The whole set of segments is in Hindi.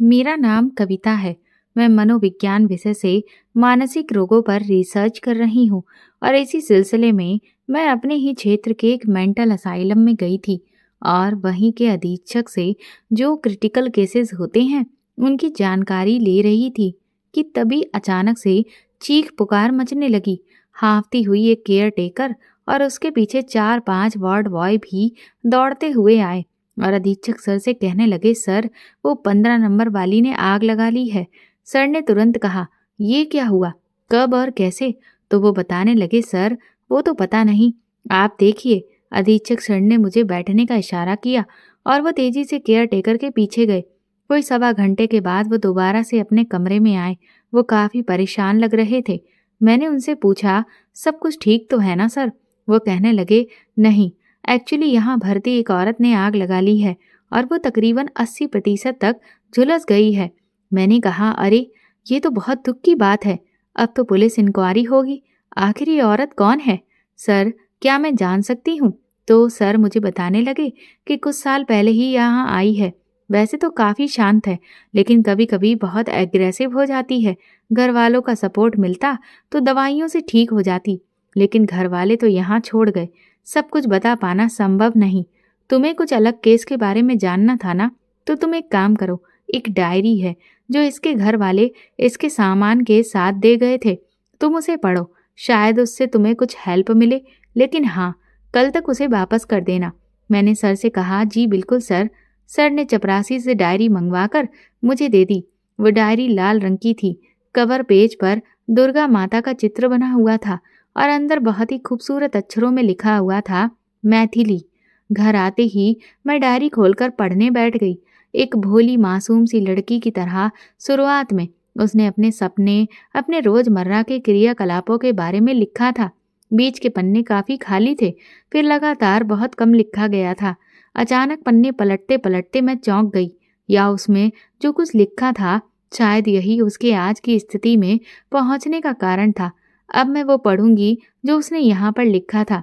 मेरा नाम कविता है। मैं मनोविज्ञान विषय से मानसिक रोगों पर रिसर्च कर रही हूँ और इसी सिलसिले में मैं अपने ही क्षेत्र के एक मेंटल असाइलम में गई थी और वहीं के अधीक्षक से जो क्रिटिकल केसेस होते हैं उनकी जानकारी ले रही थी कि तभी अचानक से चीख पुकार मचने लगी। हांफती हुई एक केयर टेकर और उसके पीछे 4-5 वार्ड बॉय भी दौड़ते हुए आए और अधीक्षक सर से कहने लगे, सर वो 15 नंबर वाली ने आग लगा ली है। सर ने तुरंत कहा, ये क्या हुआ, कब और कैसे? तो वो बताने लगे, सर वो तो पता नहीं, आप देखिए। अधीक्षक सर ने मुझे बैठने का इशारा किया और वो तेजी से केयर टेकर के पीछे गए। कोई 1.25 घंटे के बाद वो दोबारा से अपने कमरे में आए। वो काफी परेशान लग रहे थे। मैंने उनसे पूछा, सब कुछ ठीक तो है ना सर? वो कहने लगे, नहीं, एक्चुअली यहाँ भर्ती एक औरत ने आग लगा ली है और वो तकरीबन 80% तक झुलस गई है। मैंने कहा, अरे ये तो बहुत दुख की बात है। अब तो पुलिस इंक्वायरी होगी। आखिर ये औरत कौन है? सर, क्या मैं जान सकती हूँ? तो सर मुझे बताने लगे कि कुछ साल पहले ही यहाँ आई है। वैसे तो काफ़ी शांत है, लेकिन कभी कभी बहुत एग्रेसिव हो जाती है। घर वालों का सपोर्ट मिलता तो दवाइयों से ठीक हो जाती, लेकिन घर वाले तो यहाँ छोड़ गए। सब कुछ बता पाना संभव नहीं। तुम्हें कुछ अलग केस के बारे में जानना था ना, तो तुम एक काम करो, एक डायरी है जो इसके घर वाले इसके सामान के साथ दे गए थे, तुम उसे पढ़ो, शायद उससे तुम्हें कुछ हेल्प मिले। लेकिन हाँ, कल तक उसे वापस कर देना। मैंने सर से कहा, जी बिल्कुल सर। सर ने चपरासी से डायरी मंगवाकर मुझे दे दी। वो डायरी लाल रंग की थी। कवर पेज पर दुर्गा माता का चित्र बना हुआ था और अंदर बहुत ही खूबसूरत अक्षरों में लिखा हुआ था, मैथिली। घर आते ही मैं डायरी खोलकर पढ़ने बैठ गई। एक भोली मासूम सी लड़की की तरह शुरुआत में उसने अपने सपने, अपने रोजमर्रा के क्रियाकलापों के बारे में लिखा था। बीच के पन्ने काफी खाली थे, फिर लगातार बहुत कम लिखा गया था। अचानक पन्ने पलटते पलटते मैं चौंक गई, या उसमें जो कुछ लिखा था शायद यही उसके आज की स्थिति में पहुंचने का कारण था। अब मैं वो पढ़ूंगी जो उसने यहाँ पर लिखा था।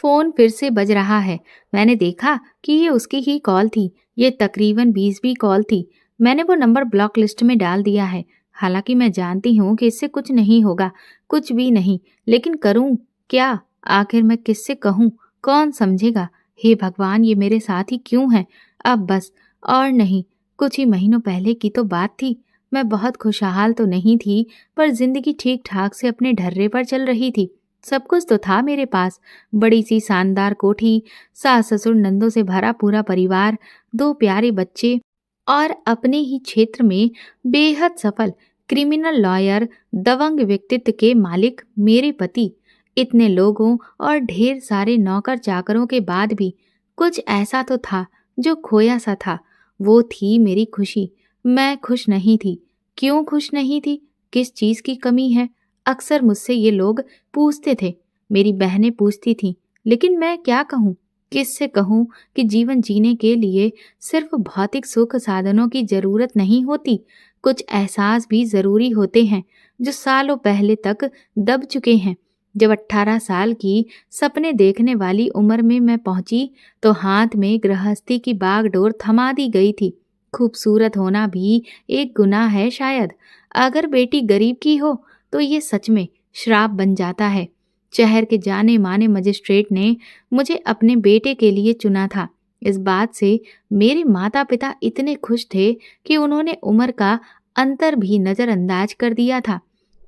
फोन फिर से बज रहा है। मैंने देखा कि ये उसकी ही कॉल थी। ये तकरीबन 20वीं कॉल थी। मैंने वो नंबर ब्लॉक लिस्ट में डाल दिया है। हालांकि मैं जानती हूँ कि इससे कुछ नहीं होगा, कुछ भी नहीं, लेकिन करूँ क्या? आखिर मैं किससे कहूँ? कौन समझेगा? हे भगवान, ये मेरे साथ ही क्यों है? अब बस और नहीं। कुछ ही महीनों पहले की तो बात थी। मैं बहुत खुशहाल तो नहीं थी, पर जिंदगी ठीक ठाक से अपने ढर्रे पर चल रही थी। सब कुछ तो था मेरे पास, बड़ी सी शानदार कोठी, सास ससुर नंदों से भरा पूरा परिवार, 2 प्यारे बच्चे और अपने ही क्षेत्र में बेहद सफल क्रिमिनल लॉयर, दबंग व्यक्तित्व के मालिक मेरे पति। इतने लोगों और ढेर सारे नौकर चाकरों के बाद भी कुछ ऐसा तो था जो खोया सा था। वो थी मेरी खुशी। मैं खुश नहीं थी। क्यों खुश नहीं थी? किस चीज की कमी है? अक्सर मुझसे ये लोग पूछते थे, मेरी बहनें पूछती थीं, लेकिन मैं क्या कहूँ? किससे कहूँ कि जीवन जीने के लिए सिर्फ भौतिक सुख साधनों की जरूरत नहीं होती, कुछ एहसास भी जरूरी होते हैं जो सालों पहले तक दब चुके हैं। जब 18 साल की सपने देखने वाली उम्र में मैं पहुंची तो हाथ में गृहस्थी की बागडोर थमा दी गई थी। खूबसूरत होना भी एक गुनाह है शायद। अगर बेटी गरीब की हो तो ये सच में श्राप बन जाता है। शहर के जाने माने मजिस्ट्रेट ने मुझे अपने बेटे के लिए चुना था। इस बात से मेरे माता पिता इतने खुश थे कि उन्होंने उम्र का अंतर भी नजरअंदाज कर दिया था।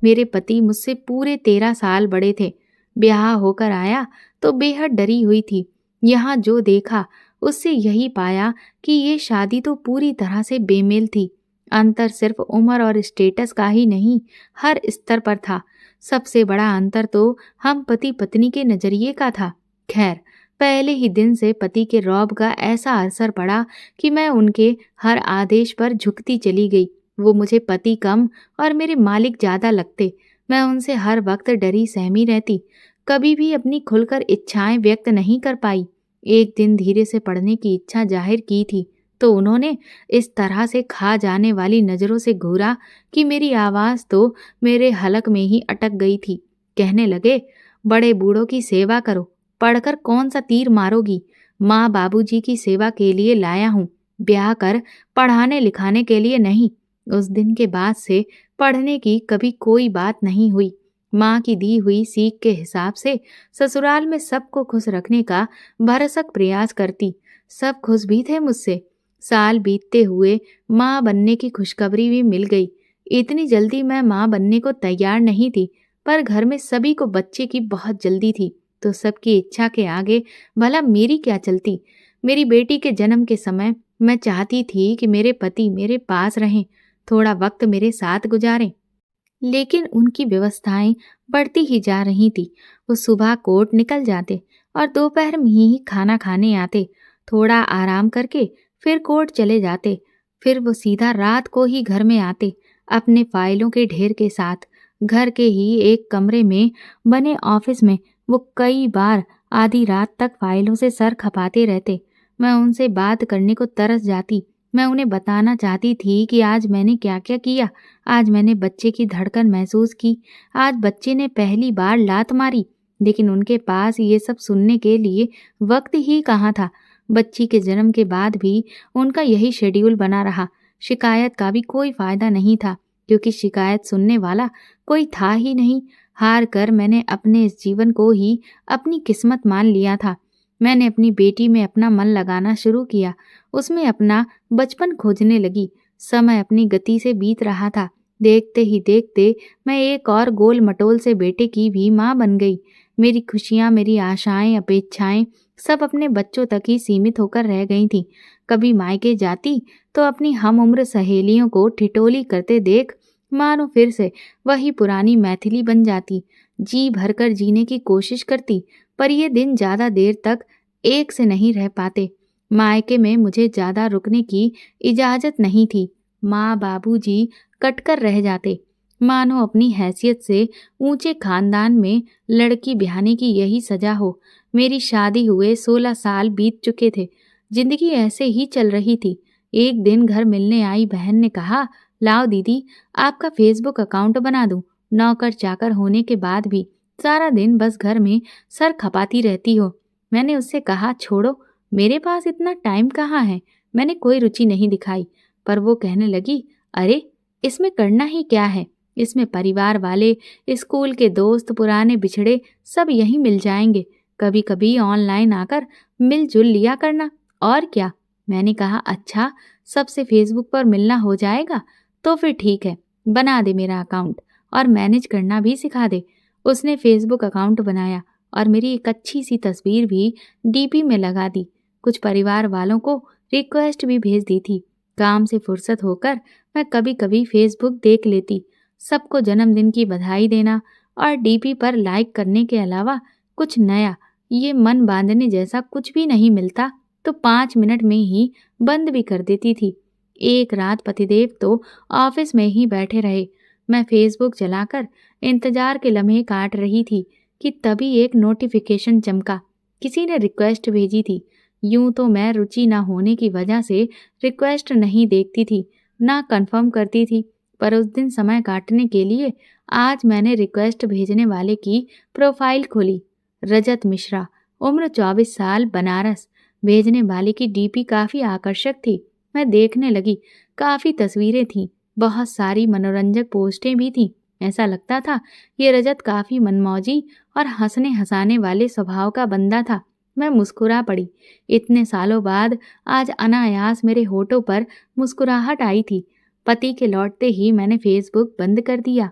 मेरे पति मुझसे पूरे 13 साल बड़े थे। ब्याह होकर आया तो बेहद डरी हुई थी। यहाँ जो देखा उससे यही पाया कि ये शादी तो पूरी तरह से बेमेल थी। अंतर सिर्फ उम्र और स्टेटस का ही नहीं, हर स्तर पर था। सबसे बड़ा अंतर तो हम पति पत्नी के नजरिए का था। खैर, पहले ही दिन से पति के रौब का ऐसा असर पड़ा कि मैं उनके हर आदेश पर झुकती चली गई। वो मुझे पति कम और मेरे मालिक ज्यादा लगते। मैं उनसे हर वक्त डरी सहमी रहती, कभी भी अपनी खुलकर इच्छाएं व्यक्त नहीं कर पाई। एक दिन धीरे से पढ़ने की इच्छा जाहिर की थी तो उन्होंने इस तरह से खा जाने वाली नजरों से घूरा कि मेरी आवाज तो मेरे हलक में ही अटक गई थी। कहने लगे, बड़े बूढ़ों की सेवा करो, पढ़कर कौन सा तीर मारोगी? माँ बाबूजी की सेवा के लिए लाया हूँ। ब्याह कर पढ़ाने लिखाने के लिए नहीं। उस दिन के बाद से पढ़ने की कभी कोई बात नहीं हुई। माँ की दी हुई सीख के हिसाब से ससुराल में सबको खुश रखने का भरसक प्रयास करती। सब खुश भी थे मुझसे। साल बीतते हुए माँ बनने की खुशखबरी भी मिल गई। इतनी जल्दी मैं माँ बनने को तैयार नहीं थी, पर घर में सभी को बच्चे की बहुत जल्दी थी, तो सबकी इच्छा के आगे भला मेरी क्या चलती। मेरी बेटी के जन्म के समय मैं चाहती थी कि मेरे पति मेरे पास रहें, थोड़ा वक्त मेरे साथ गुजारें। लेकिन उनकी व्यवस्थाएं बढ़ती ही जा रही थी। वो सुबह कोर्ट निकल जाते और दोपहर में ही खाना खाने आते, थोड़ा आराम करके फिर कोर्ट चले जाते। फिर वो सीधा रात को ही घर में आते, अपने फाइलों के ढेर के साथ। घर के ही एक कमरे में बने ऑफिस में वो कई बार आधी रात तक फाइलों से सर खपाते रहते। मैं उनसे बात करने को तरस जाती। मैं उन्हें बताना चाहती थी कि आज मैंने क्या क्या किया। आज मैंने बच्चे की धड़कन महसूस की, आज बच्चे ने पहली बार लात मारी। लेकिन उनके पास ये सब सुनने के लिए वक्त ही कहाँ था। बच्ची के जन्म के बाद भी उनका यही शेड्यूल बना रहा। शिकायत का भी कोई फायदा नहीं था, क्योंकि शिकायत सुनने वाला कोई था ही नहीं। हार कर मैंने अपने इस जीवन को ही अपनी किस्मत मान लिया था। मैंने अपनी बेटी में अपना मन लगाना शुरू किया, उसमें अपना बचपन खोजने लगी। समय अपनी गति से बीत रहा था। देखते ही देखते मैं एक और गोल मटोल से बेटे की भी माँ बन गई। मेरी खुशियाँ, मेरी आशाएं, अपेक्षाएं सब अपने बच्चों तक ही सीमित होकर रह गई थीं। कभी मायके जाती तो अपनी हम उम्र सहेलियों को ठिठोली करते देख मानो फिर से वही पुरानी मैथिली बन जाती। जी भरकर जीने की कोशिश करती, पर ये दिन ज्यादा देर तक एक से नहीं रह पाते। मायके में मुझे ज्यादा रुकने की इजाजत नहीं थी। माँ बाबूजी कटकर रह जाते, मानो अपनी हैसियत से ऊंचे खानदान में लड़की ब्याहने की यही सजा हो। मेरी शादी हुए 16 साल बीत चुके थे। जिंदगी ऐसे ही चल रही थी। एक दिन घर मिलने आई बहन ने कहा, लाओ दीदी, आपका फेसबुक अकाउंट बना दूं। नौकर चाकर होने के बाद भी सारा दिन बस घर में सर खपाती रहती हो। मैंने उससे कहा, छोड़ो, मेरे पास इतना टाइम कहाँ है। मैंने कोई रुचि नहीं दिखाई, पर वो कहने लगी, अरे इसमें करना ही क्या है। इसमें परिवार वाले, स्कूल के दोस्त, पुराने बिछड़े सब यहीं मिल जाएंगे। कभी कभी ऑनलाइन आकर मिलजुल लिया करना, और क्या। मैंने कहा, अच्छा, सबसे फेसबुक पर मिलना हो जाएगा तो फिर ठीक है, बना दे मेरा अकाउंट और मैनेज करना भी सिखा दे। उसने फेसबुक अकाउंट बनाया और मेरी एक अच्छी सी तस्वीर भी डीपी में लगा दी। कुछ परिवार वालों को रिक्वेस्ट भी भेज दी थी। काम से फुर्सत होकर मैं कभी कभी फेसबुक देख लेती। सबको जन्मदिन की बधाई देना और डीपी पर लाइक करने के अलावा कुछ नया, ये मन बांधने जैसा कुछ भी नहीं मिलता तो 5 मिनट में ही बंद भी कर देती थी। एक रात पतिदेव तो ऑफिस में ही बैठे रहे। मैं फेसबुक चलाकर इंतजार के लम्हे काट रही थी कि तभी एक नोटिफिकेशन चमका। किसी ने रिक्वेस्ट भेजी थी। यूं तो मैं रुचि न होने की वजह से रिक्वेस्ट नहीं देखती थी, ना कंफर्म करती थी, पर उस दिन समय काटने के लिए आज मैंने रिक्वेस्ट भेजने वाले की प्रोफाइल खोली। रजत मिश्रा, उम्र 24 साल, बनारस। भेजने वाले की डीपी काफी आकर्षक थी। मैं देखने लगी। काफी तस्वीरें थीं, बहुत सारी मनोरंजक पोस्टें भी थीं। ऐसा लगता था ये रजत काफी मनमौजी और हंसने हंसाने वाले स्वभाव का बंदा था। मैं मुस्कुरा पड़ी। इतने सालों बाद आज अनायास मेरे होठों पर मुस्कुराहट आई थी। पति के लौटते ही मैंने फेसबुक बंद कर दिया।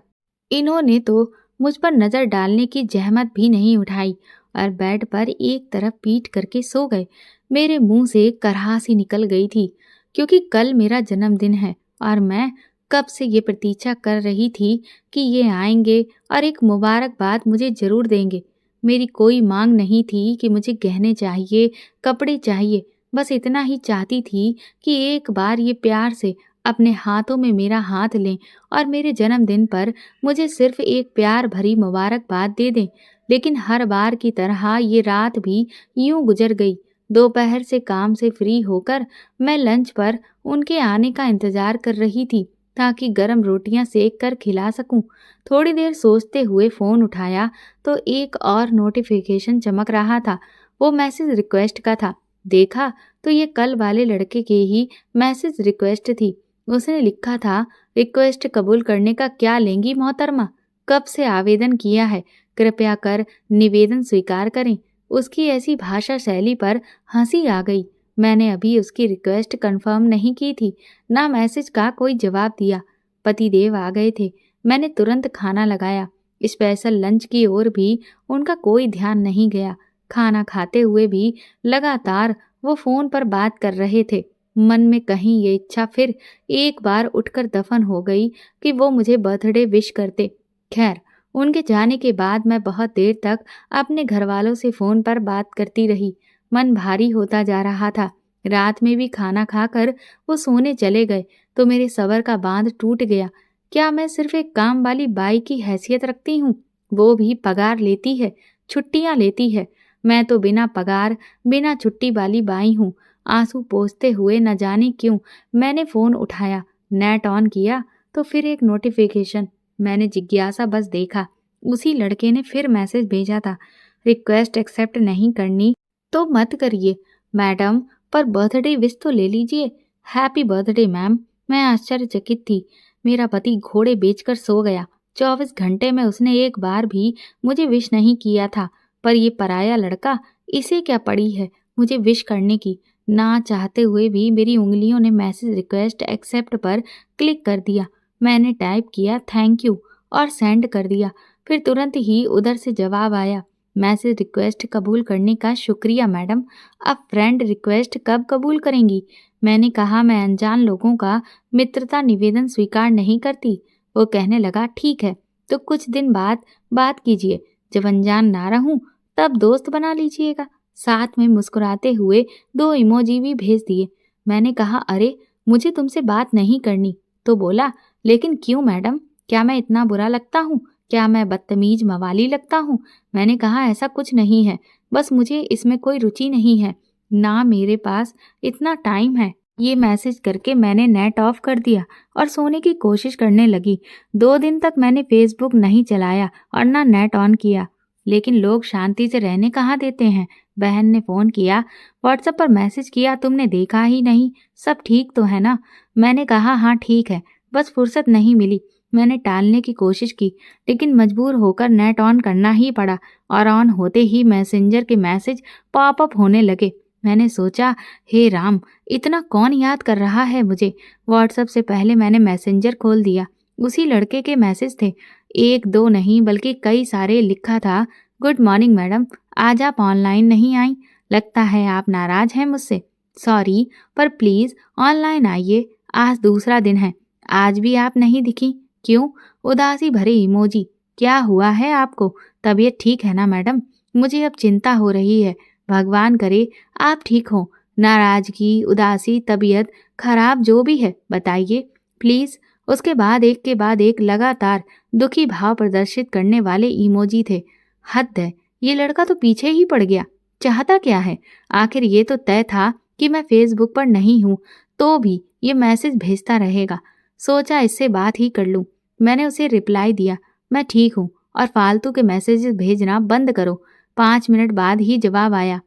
इन्होंने तो मुझ पर नजर डालने की जहमत भी नहीं उठाई और बेड पर एक तरफ पीट करके सो गए। मेरे मुंह से कराहसी निकल गई थी, क्योंकि कल मेरा जन्मदिन है और मैं कब से ये प्रतीक्षा कर रही थी कि ये आएंगे और एक मुबारकबाद मुझे जरूर देंगे। मेरी कोई मांग नहीं थी कि मुझे गहने चाहिए, कपड़े चाहिए। बस इतना ही चाहती थी कि एक बार ये प्यार से अपने हाथों में मेरा हाथ लें और मेरे जन्मदिन पर मुझे सिर्फ एक प्यार भरी मुबारकबाद दे दें। लेकिन हर बार की तरह ये रात भी यूं गुजर गई। दोपहर से काम से फ्री होकर मैं लंच पर उनके आने का इंतजार कर रही थी, ताकि गरम रोटियां सेक कर खिला सकूं। थोड़ी देर सोचते हुए फोन उठाया तो एक और नोटिफिकेशन चमक रहा था। वो मैसेज रिक्वेस्ट का था। देखा तो ये कल वाले लड़के के ही मैसेज रिक्वेस्ट थी। उसने लिखा था, रिक्वेस्ट कबूल करने का क्या लेंगी मोहतरमा? कब से आवेदन किया है, कृपया कर निवेदन स्वीकार करें। उसकी ऐसी भाषा शैली पर हंसी आ गई। मैंने अभी उसकी रिक्वेस्ट कंफर्म नहीं की थी, ना मैसेज का कोई जवाब दिया। पतिदेव आ गए थे। मैंने तुरंत खाना लगाया। स्पेशल लंच की ओर भी उनका कोई ध्यान नहीं गया। खाना खाते हुए भी लगातार वो फोन पर बात कर रहे थे। मन में कहीं ये इच्छा फिर एक बार उठकर दफन हो गई कि वो मुझे बर्थडे विश करते। खैर, उनके जाने के बाद मैं बहुत देर तक अपने घर वालों से फोन पर बात करती रही। मन भारी होता जा रहा था। रात में भी खाना खाकर वो सोने चले गए तो मेरे सब्र का बांध टूट गया। क्या मैं सिर्फ एक काम वाली बाई की हैसियत रखती हूँ? वो भी पगार लेती है, छुट्टियां लेती है। मैं तो बिना पगार, बिना छुट्टी वाली बाई हूँ। आंसू पोंछते हुए न जाने क्यों मैंने फोन उठाया। नेट ऑन किया तो फिर एक नोटिफिकेशन। मैंने जिज्ञासा बस देखा। उसी लड़के ने फिर मैसेज भेजा था, रिक्वेस्ट एक्सेप्ट नहीं करनी तो मत करिए मैडम, पर बर्थडे विश तो ले लीजिए। Happy birthday ma'am. मैं आश्चर्यचकित थी। मेरा पति घोड़े बेचकर सो गया। 24 घंटे में उसने एक बार भी मुझे विश नहीं किया था। पर ये पराया लड़का, इसे क्या पड़ी है मुझे विश करने की? ना चाहते हुए भी मेरी उंगलियों ने मैसेज रिक्वेस्ट एक्सेप्ट पर क्लिक कर दिया। मैंने टाइप किया थैंक यू और सेंड कर दिया। फिर तुरंत ही उधर से जवाब आया, मैसेज रिक्वेस्ट कबूल करने का शुक्रिया मैडम। अब फ्रेंड रिक्वेस्ट कब कबूल करेंगी? मैंने कहा, मैं अनजान लोगों का मित्रता निवेदन स्वीकार नहीं करती। वो कहने लगा, ठीक है तो कुछ दिन बाद बात कीजिए, जब अनजान ना रहूं तब दोस्त बना लीजिएगा। साथ में मुस्कुराते हुए 2 इमोजी भी भेज दिए। मैंने कहा, अरे मुझे तुमसे बात नहीं करनी। तो बोला, लेकिन क्यों मैडम? क्या मैं इतना बुरा लगता हूँ? क्या मैं बदतमीज मवाली लगता हूँ? मैंने कहा, ऐसा कुछ नहीं है, बस मुझे इसमें कोई रुचि नहीं है, ना मेरे पास इतना टाइम है। ये मैसेज करके मैंने नेट ऑफ कर दिया और सोने की कोशिश करने लगी। 2 दिन तक मैंने फेसबुक नहीं चलाया और ना नेट ऑन किया। लेकिन लोग शांति से रहने कहाँ देते हैं। बहन ने फोन किया, व्हाट्सएप पर मैसेज किया, तुमने देखा ही नहीं, सब ठीक तो है ना? मैंने कहा, हाँ ठीक है, बस फुर्सत नहीं मिली। मैंने टालने की कोशिश की, लेकिन मजबूर होकर नेट ऑन करना ही पड़ा और ऑन होते ही मैसेंजर के मैसेज पॉपअप होने लगे। मैंने सोचा, हे राम, इतना कौन याद कर रहा है मुझे? व्हाट्सएप से पहले मैंने मैसेंजर खोल दिया। उसी लड़के के मैसेज थे, 1-2 नहीं बल्कि कई सारे। लिखा था, गुड मॉर्निंग मैडम, आज आप ऑनलाइन नहीं आई, लगता है आप नाराज हैं मुझसे। सॉरी, पर प्लीज ऑनलाइन आइए, आज दूसरा दिन है। आज भी आप नहीं दिखी, क्यों? उदासी भरे इमोजी। क्या हुआ है आपको? तबीयत ठीक है ना मैडम? मुझे अब चिंता हो रही है। भगवान करे आप ठीक हो। नाराजगी, उदासी, तबीयत खराब जो भी है बताइए प्लीज। उसके बाद एक के बाद एक लगातार दुखी भाव प्रदर्शित करने वाले इमोजी थे। हद है, ये लड़का तो पीछे ही पड़ गया। चाहता क्या है? आखिर ये तो तय था कि मैं फेसबुक पर नहीं हूँ तो भी ये मैसेज भेजता रहेगा। सोचा इससे बात ही कर लूं। मैंने उसे रिप्लाई दिया, मैं ठीक हूँ और फालतू के मैसेजेस भेजना बंद करो। 5 मिनट बाद ही जवाब आया।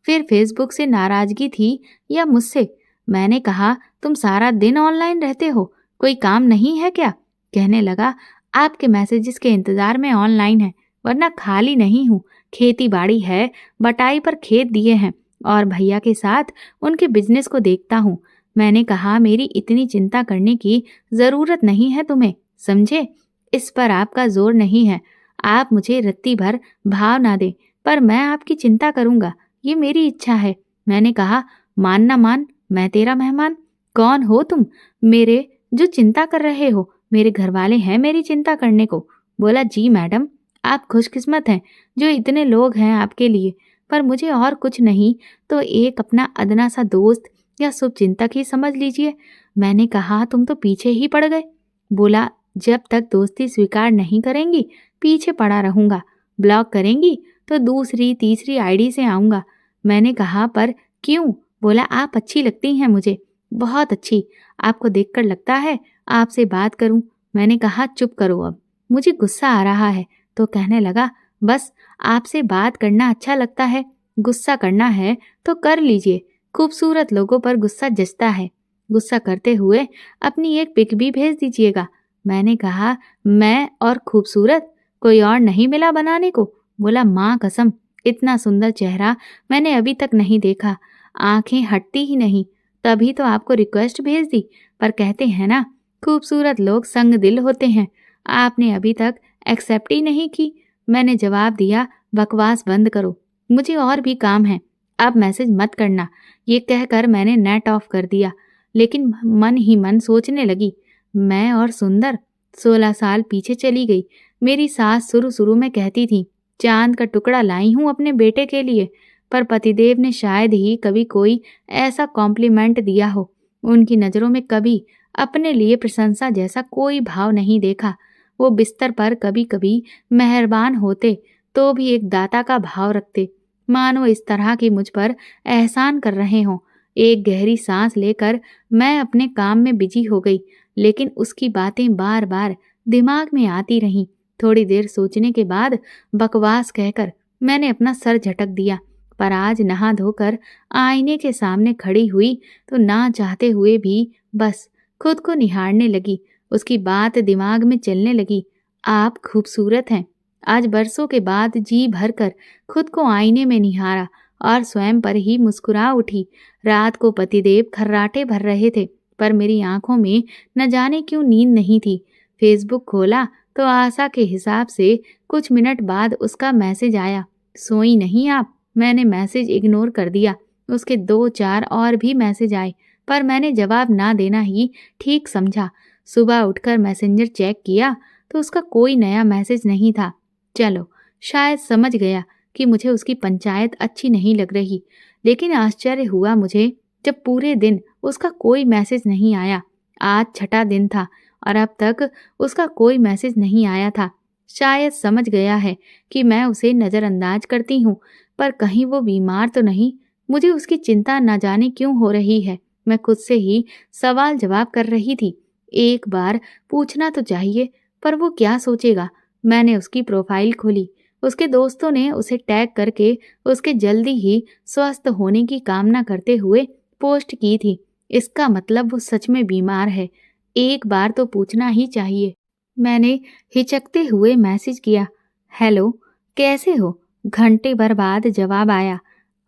फिर फेसबुक से नाराजगी थी या मुझसे? मैंने कहा, तुम सारा दिन ऑनलाइन रहते हो, कोई काम नहीं है क्या? कहने लगा, आपके मैसेजेस के इंतजार में ऑनलाइन है, वरना खाली नहीं हूँ। खेती बाड़ी है, बटाई पर खेत दिए हैं और भैया के साथ उनके बिजनेस को देखता हूँ। मैंने कहा, मेरी इतनी चिंता करने की जरूरत नहीं है तुम्हें, समझे? इस पर आपका जोर नहीं है। आप मुझे रत्ती भर भाव ना दें, पर मैं आपकी चिंता करूंगा, ये मेरी इच्छा है। मैंने कहा, मान ना मान, मैं तेरा मेहमान? कौन हो तुम मेरे जो चिंता कर रहे हो? मेरे घर वाले हैं मेरी चिंता करने को। बोला, जी मैडम, आप खुशकिस्मत हैं जो इतने लोग हैं आपके लिए, पर मुझे और कुछ नहीं तो एक अपना अदना सा दोस्त या शुभचिंतक ही समझ लीजिए। मैंने कहा, तुम तो पीछे ही पड़ गए। बोला, जब तक दोस्ती स्वीकार नहीं करेंगी पीछे पड़ा रहूंगा, ब्लॉक करेंगी तो दूसरी तीसरी आईडी से आऊंगा। मैंने कहा, पर क्यों? बोला, आप अच्छी लगती हैं मुझे, बहुत अच्छी। आपको देखकर लगता है आपसे बात करूं। मैंने कहा, चुप करो अब, मुझे गुस्सा आ रहा है। तो कहने लगा, बस आपसे बात करना अच्छा लगता है, गुस्सा करना है तो कर लीजिए, खूबसूरत लोगों पर गुस्सा जचता है। गुस्सा करते हुए अपनी एक पिक भी भेज दीजिएगा। मैंने कहा, मैं और खूबसूरत, कोई और नहीं मिला बनाने को? बोला, माँ कसम, इतना सुंदर चेहरा मैंने अभी तक नहीं देखा, आंखें हटती ही नहीं। तभी तो आपको रिक्वेस्ट भेज दी, पर कहते हैं ना, खूबसूरत लोग संग दिल होते हैं। आपने अभी तक एक्सेप्ट ही नहीं की। मैंने जवाब दिया, बकवास बंद करो, मुझे और भी काम है, अब मैसेज मत करना। ये कहकर मैंने नेट ऑफ कर दिया, लेकिन मन ही मन सोचने लगी, मैं और सुंदर 16 साल पीछे चली गई। मेरी सास शुरू शुरू में कहती थी, चांद का टुकड़ा लाई हूं अपने बेटे के लिए, पर पतिदेव ने शायद ही कभी कोई ऐसा कॉम्प्लीमेंट दिया हो। उनकी नज़रों में कभी अपने लिए प्रशंसा जैसा कोई भाव नहीं देखा। वो बिस्तर पर कभी कभी मेहरबान होते तो भी एक दाता का भाव रखते, मानो इस तरह की मुझ पर एहसान कर रहे हों। एक गहरी सांस लेकर मैं अपने काम में बिजी हो गई, लेकिन उसकी बातें बार बार दिमाग में आती रहीं। थोड़ी देर सोचने के बाद बकवास कहकर मैंने अपना सर झटक दिया, पर आज नहा धोकर आईने के सामने खड़ी हुई तो ना चाहते हुए भी बस खुद को निहारने लगी। उसकी बात दिमाग में चलने लगी, आप खूबसूरत हैं। आज बरसों के बाद जी भरकर खुद को आईने में निहारा और स्वयं पर ही मुस्कुरा उठी। रात को पतिदेव खर्राटे भर रहे थे, पर मेरी आंखों में न जाने क्यों नींद नहीं थी। फेसबुक खोला तो आशा के हिसाब से कुछ मिनट बाद उसका मैसेज आया, सोई नहीं आप? मैंने मैसेज इग्नोर कर दिया। उसके 2-4 और भी मैसेज आए, पर मैंने जवाब ना देना ही ठीक समझा। सुबह उठकर मैसेंजर चेक किया तो उसका कोई नया मैसेज नहीं था। चलो, शायद समझ गया कि मुझे उसकी पंचायत अच्छी नहीं लग रही, लेकिन आश्चर्य हुआ मुझे जब पूरे दिन उसका कोई मैसेज नहीं आया। आज छठा दिन था और अब तक उसका कोई मैसेज नहीं आया था। शायद समझ गया है कि मैं उसे नज़रअंदाज करती हूँ, पर कहीं वो बीमार तो नहीं। मुझे उसकी चिंता न जाने क्यों हो रही है। मैं खुद से ही सवाल जवाब कर रही थी। एक बार पूछना तो चाहिए, पर वो क्या सोचेगा। मैंने उसकी प्रोफाइल खोली। उसके दोस्तों ने उसे टैग करके उसके जल्दी ही स्वस्थ होने की कामना करते हुए पोस्ट की थी। इसका मतलब वो सच में बीमार है। एक बार तो पूछना ही चाहिए। मैंने हिचकते हुए मैसेज किया, हेलो, कैसे हो? घंटे भर बाद जवाब आया,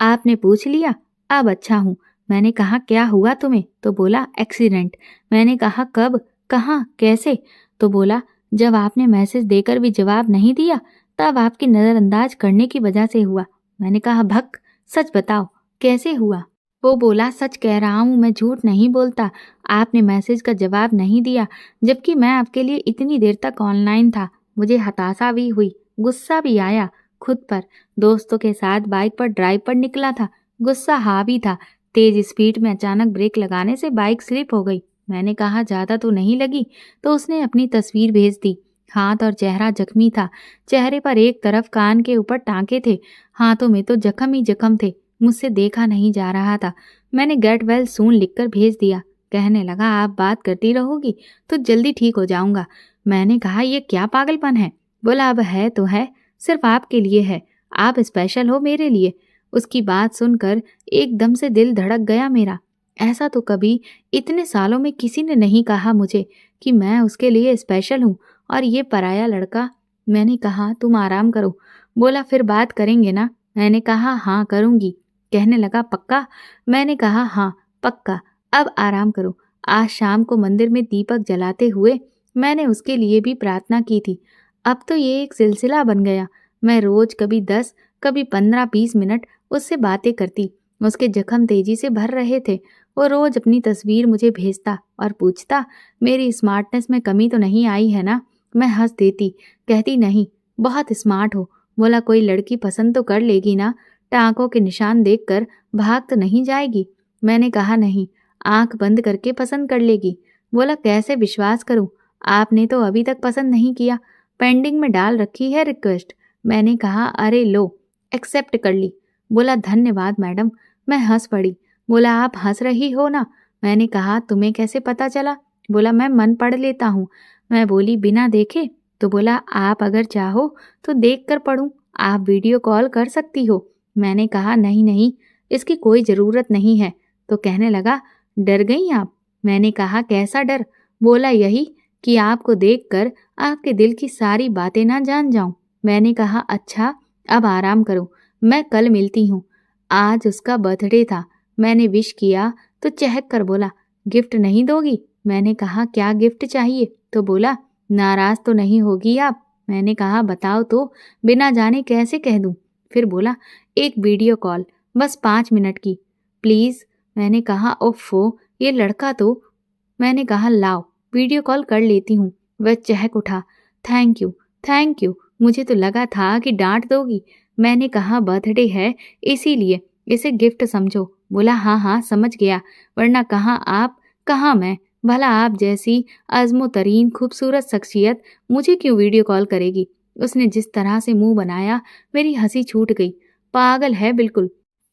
आपने पूछ लिया, अब अच्छा हूँ। मैंने कहा, क्या हुआ तुम्हें? तो बोला, एक्सीडेंट। मैंने कहा, कब, कहाँ, कैसे? तो बोला, जब आपने मैसेज देकर भी जवाब नहीं दिया तब आपकी नज़रअंदाज करने की वजह से हुआ। मैंने कहा, भक, सच बताओ, कैसे हुआ? वो बोला, सच कह रहा हूँ, मैं झूठ नहीं बोलता। आपने मैसेज का जवाब नहीं दिया, जबकि मैं आपके लिए इतनी देर तक ऑनलाइन था। मुझे हताशा भी हुई, गुस्सा भी आया खुद पर। दोस्तों के साथ बाइक पर ड्राइव पर निकला था, गुस्सा हावी था। तेज स्पीड में अचानक ब्रेक लगाने से बाइक स्लिप हो गई। मैंने कहा, ज़्यादा तो नहीं लगी? तो उसने अपनी तस्वीर भेज दी। हाथ और चेहरा जख्मी था। चेहरे पर एक तरफ कान के ऊपर टांके थे, हाथों में तो जख्म ही जख्म थे। मुझसे देखा नहीं जा रहा था। मैंने गेट वेल सून लिखकर भेज दिया। कहने लगा, आप बात करती रहोगी तो जल्दी ठीक हो जाऊंगा। मैंने कहा, ये क्या पागलपन है? बोला, अब है तो है, सिर्फ आपके लिए है, आप स्पेशल हो मेरे लिए। उसकी बात सुनकर एकदम से दिल धड़क गया मेरा। ऐसा तो कभी इतने सालों में किसी ने नहीं कहा मुझे कि मैं उसके लिए स्पेशल हूँ, और ये पराया लड़का। मैंने कहा, तुम आराम करो। बोला, फिर बात करेंगे ना? मैंने कहा, हाँ करूँगी। कहने लगा, पक्का? मैंने कहा, हाँ पक्का, अब आराम करो। आज शाम को मंदिर में दीपक जलाते हुए मैंने उसके लिए भी प्रार्थना की थी। अब तो ये एक सिलसिला बन गया। मैं रोज कभी 10, कभी 15-20 मिनट उससे बातें करती। उसके जख्म तेजी से भर रहे थे। वो रोज अपनी तस्वीर मुझे भेजता और पूछता, मेरी स्मार्टनेस में कमी तो नहीं आई है ना? मैं हंस देती, कहती, नहीं, बहुत स्मार्ट हो। बोला, कोई लड़की पसंद तो कर लेगी ना? टांकों के निशान देखकर भाग तो नहीं जाएगी? मैंने कहा, नहीं, आंख बंद करके पसंद कर लेगी। बोला, कैसे विश्वास करूं? आपने तो अभी तक पसंद नहीं किया, पेंडिंग में डाल रखी है रिक्वेस्ट। मैंने कहा, अरे लो, एक्सेप्ट कर ली। बोला, धन्यवाद मैडम। मैं हंस पड़ी। बोला, आप हंस रही हो ना? मैंने कहा, तुम्हें कैसे पता चला? बोला, मैं मन पढ़ लेता हूँ। मैं बोली, बिना देखे? तो बोला, आप अगर चाहो तो देख कर पढ़ूं, आप वीडियो कॉल कर सकती हो। मैंने कहा, नहीं नहीं, इसकी कोई ज़रूरत नहीं है। तो कहने लगा, डर गई आप? मैंने कहा, कैसा डर? बोला, यही कि आपको देखकर आपके दिल की सारी बातें ना जान जाऊं। मैंने कहा, अच्छा, अब आराम करो, मैं कल मिलती हूँ। आज उसका बर्थडे था। मैंने विश किया तो चहक कर बोला, गिफ्ट नहीं दोगी? मैंने कहा, क्या गिफ्ट चाहिए? तो बोला, नाराज तो नहीं होगी आप? मैंने कहा, बताओ तो, बिना जाने कैसे कह दूं? फिर बोला, एक वीडियो कॉल, बस 5 मिनट की, प्लीज। मैंने कहा, ओफो, ये लड़का तो। मैंने कहा, लाओ वीडियो कॉल कर लेती हूँ। वह चहक उठा, थैंक यू, थैंक यू। मुझे तो लगा था कि डांट दोगी। मैंने कहा, बर्थडे है इसीलिए इसे गिफ्ट समझो। बोला, हाँ हाँ समझ गया, वरना कहाँ आप कहाँ मैं। भला आप जैसी अज़्मो तरीन खूबसूरत शख्सियत मुझे क्यों वीडियो कॉल करेगी? उसने जिस तरह से मुंह बनाया, मेरी हंसी छूट गई। पागल है बिल्कुल।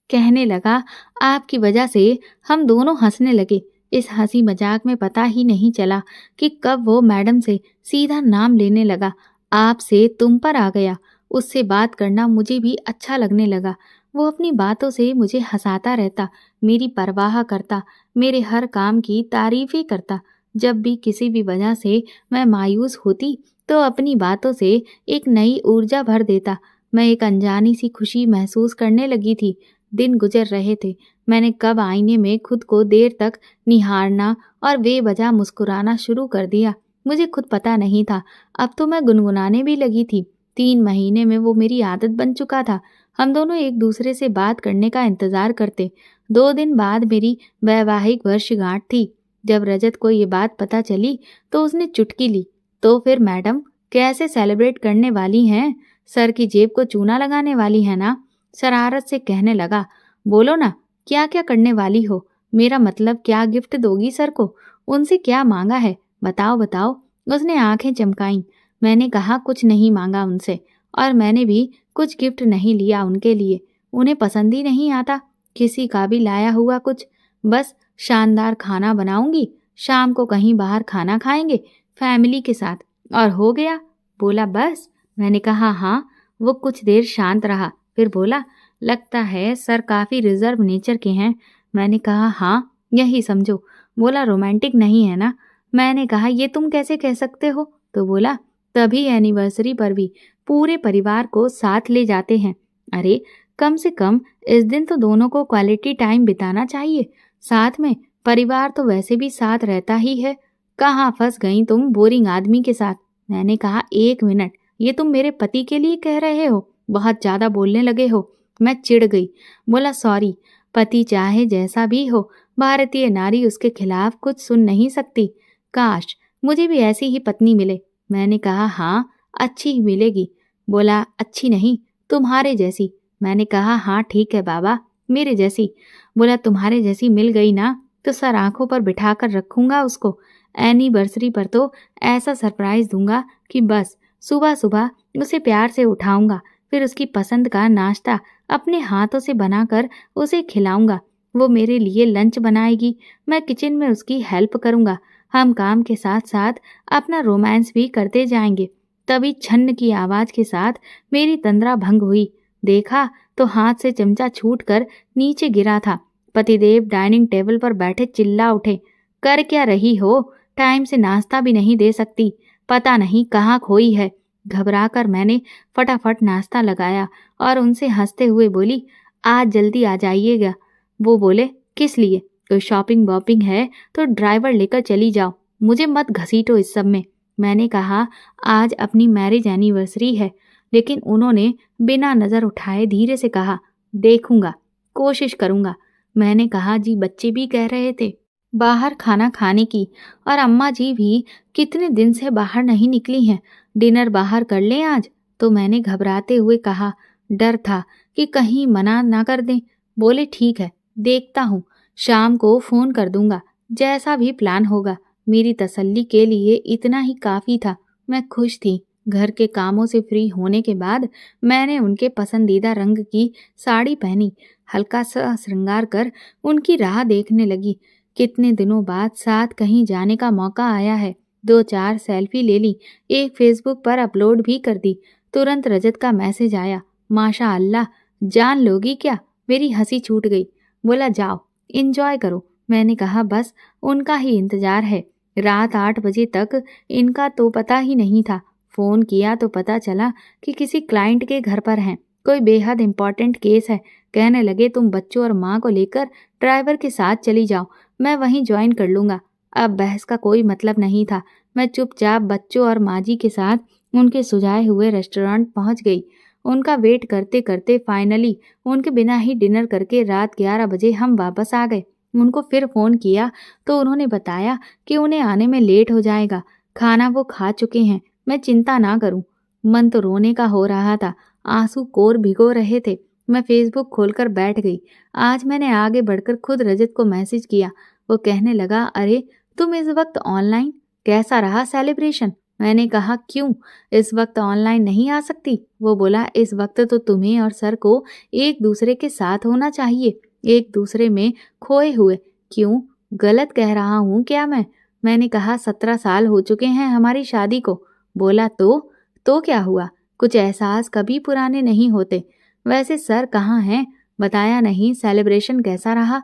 कहने लगा, आपकी वजह से हम दोनों हंसने लगे। इस हंसी मजाक में पता ही नहीं चला कि कब वो मैडम से सीधा नाम लेने लगा। आप से तुम पर आ गया। उससे बात करना मुझे भी अच्छा लगने लगा। वो अपनी बातों से मुझे हंसाता रहता, मेरी परवाह करता, मेरे हर काम की तारीफें करता। जब भी किसी भी वजह से मैं मायूस होती तो अपनी बातों से एक नई ऊर्जा भर देता। मैं एक अनजानी सी खुशी महसूस करने लगी थी। दिन गुजर रहे थे। मैंने कब आईने में खुद को देर तक निहारना और बेवजह मुस्कुराना शुरू कर दिया, मुझे खुद पता नहीं था। अब तो मैं गुनगुनाने भी लगी थी। 3 महीने में वो मेरी आदत बन चुका था। हम दोनों एक दूसरे से बात करने का इंतजार करते। 2 दिन बाद मेरी वैवाहिक वर्षगांठ थी। जब रजत को ये बात पता चली तो उसने चुटकी ली। तो फिर मैडम, कैसे सेलिब्रेट करने वाली हैं? सर की जेब को चूना लगाने वाली है ना? शरारत से कहने लगा, बोलो ना, क्या क्या करने वाली हो? मेरा मतलब, क्या गिफ्ट दोगी सर को? उनसे क्या मांगा है? बताओ बताओ। उसने आंखें चमकाईं। मैंने कहा, कुछ नहीं मांगा उनसे, और मैंने भी कुछ गिफ्ट नहीं लिया उनके लिए। उन्हें पसंद ही नहीं आता किसी का भी लाया हुआ कुछ। बस शानदार खाना बनाऊंगी, शाम को कहीं बाहर खाना खाएंगे फैमिली के साथ, और हो गया। बोला, बस? मैंने कहा, हाँ। वो कुछ देर शांत रहा, फिर बोला, लगता है सर काफी रिजर्व नेचर के हैं। मैंने कहा, हाँ, यही समझो। बोला, रोमांटिक नहीं है ना? मैंने कहा, ये तुम कैसे कह सकते हो? तो बोला, तभी एनिवर्सरी पर भी पूरे परिवार को साथ ले जाते हैं। अरे, कम से कम इस दिन तो दोनों को क्वालिटी टाइम बिताना चाहिए साथ में। परिवार तो वैसे भी साथ रहता ही है। कहाँ फंस गई तुम बोरिंग आदमी के साथ? मैंने कहा, 1 मिनट, ये तुम मेरे पति के लिए कह रहे हो? बहुत ज्यादा बोलने लगे हो। मैं चिढ़ गई। बोला, सॉरी, पति चाहे जैसा भी हो, भारतीय नारी उसके खिलाफ कुछ सुन नहीं सकती। काश मुझे भी ऐसी ही पत्नी मिले। मैंने कहा, हाँ, अच्छी ही मिलेगी। बोला, अच्छी नहीं, तुम्हारे जैसी। मैंने कहा, हाँ ठीक है बाबा, मेरे जैसी। बोला, तुम्हारे जैसी मिल गई ना तो सर आंखों पर बिठा कर रखूंगा उसको। एनिवर्सरी पर तो ऐसा सरप्राइज दूंगा कि बस सुबह सुबह उसे प्यार से उठाऊंगा, फिर उसकी पसंद का नाश्ता अपने हाथों से बनाकर उसे खिलाऊंगा। वो मेरे लिए लंच बनाएगी, मैं किचन में उसकी हेल्प करूंगा। हम काम के साथ साथ अपना रोमांस भी करते जाएंगे। तभी छन्न की आवाज के साथ मेरी तंद्रा भंग हुई। देखा तो हाथ से चमचा छूटकर नीचे गिरा था। पतिदेव डाइनिंग टेबल पर बैठे चिल्ला उठे, कर क्या रही हो? टाइम से नाश्ता भी नहीं दे सकती, पता नहीं कहाँ खोई है। घबराकर मैंने फटाफट नाश्ता लगाया और उनसे हंसते हुए बोली, आज जल्दी आ जाइएगा। वो बोले, किस लिए? कोई शॉपिंग वॉपिंग है तो ड्राइवर लेकर चली जाओ, मुझे मत घसीटो इस सब में। मैंने कहा, आज अपनी मैरिज एनिवर्सरी है। लेकिन उन्होंने बिना नजर उठाए धीरे से कहा, देखूंगा, कोशिश करूंगा। मैंने कहा, जी बच्चे भी कह रहे थे बाहर खाना खाने की, और अम्मा जी भी कितने दिन से बाहर नहीं निकली हैं, डिनर बाहर कर लें आज। तो मैंने घबराते हुए कहा, डर था कि कहीं मना ना कर दें। बोले, ठीक है, देखता हूँ, शाम को फोन कर दूंगा, जैसा भी प्लान होगा। मेरी तसल्ली के लिए इतना ही काफी था। मैं खुश थी। घर के कामों से फ्री होने के बाद मैंने उनके पसंदीदा रंग की साड़ी पहनी, हल्का सा श्रृंगार कर उनकी राह देखने लगी। कितने दिनों बाद साथ कहीं जाने का मौका आया है। 2-4 सेल्फी ले ली, एक फेसबुक पर अपलोड भी कर दी। तुरंत रजत का मैसेज आया, माशा अल्लाह, जान लोगी क्या? मेरी हंसी छूट गई। बोला जाओ, एंजॉय करो। मैंने कहा बस उनका ही इंतजार है। रात 8 बजे तक इनका तो पता ही नहीं था। फ़ोन किया तो पता चला कि किसी क्लाइंट के घर पर हैं। कोई बेहद इम्पोर्टेंट केस है। कहने लगे तुम बच्चों और माँ को लेकर ड्राइवर के साथ चली जाओ, मैं वहीं ज्वाइन कर लूँगा। अब बहस का कोई मतलब नहीं था। मैं चुपचाप बच्चों और माँ जी के साथ उनके सुझाए हुए रेस्टोरेंट पहुँच गई। उनका वेट करते करते फाइनली उनके बिना ही डिनर करके रात 11 बजे हम वापस आ गए। उनको फिर फ़ोन किया तो उन्होंने बताया कि उन्हें आने में लेट हो जाएगा। खाना वो खा चुके हैं, मैं चिंता ना करूं। मन तो रोने का हो रहा था, आंसू कोर भिगो रहे थे। मैं फेसबुक खोलकर बैठ गई। आज मैंने आगे बढ़कर खुद रजत को मैसेज किया। वो कहने लगा, अरे तुम इस वक्त ऑनलाइन, कैसा रहा सेलिब्रेशन? मैंने कहा क्यों, इस वक्त ऑनलाइन नहीं आ सकती? वो बोला इस वक्त तो तुम्हें और सर को एक दूसरे के साथ होना चाहिए, एक दूसरे में खोए हुए। क्यों, गलत कह रहा हूँ क्या मैं? मैंने कहा 17 साल हो चुके हैं हमारी शादी को। बोला तो क्या हुआ? कुछ एहसास कभी पुराने नहीं होते। वैसे सर कहाँ हैं? बताया नहीं। सेलिब्रेशन कैसा रहा?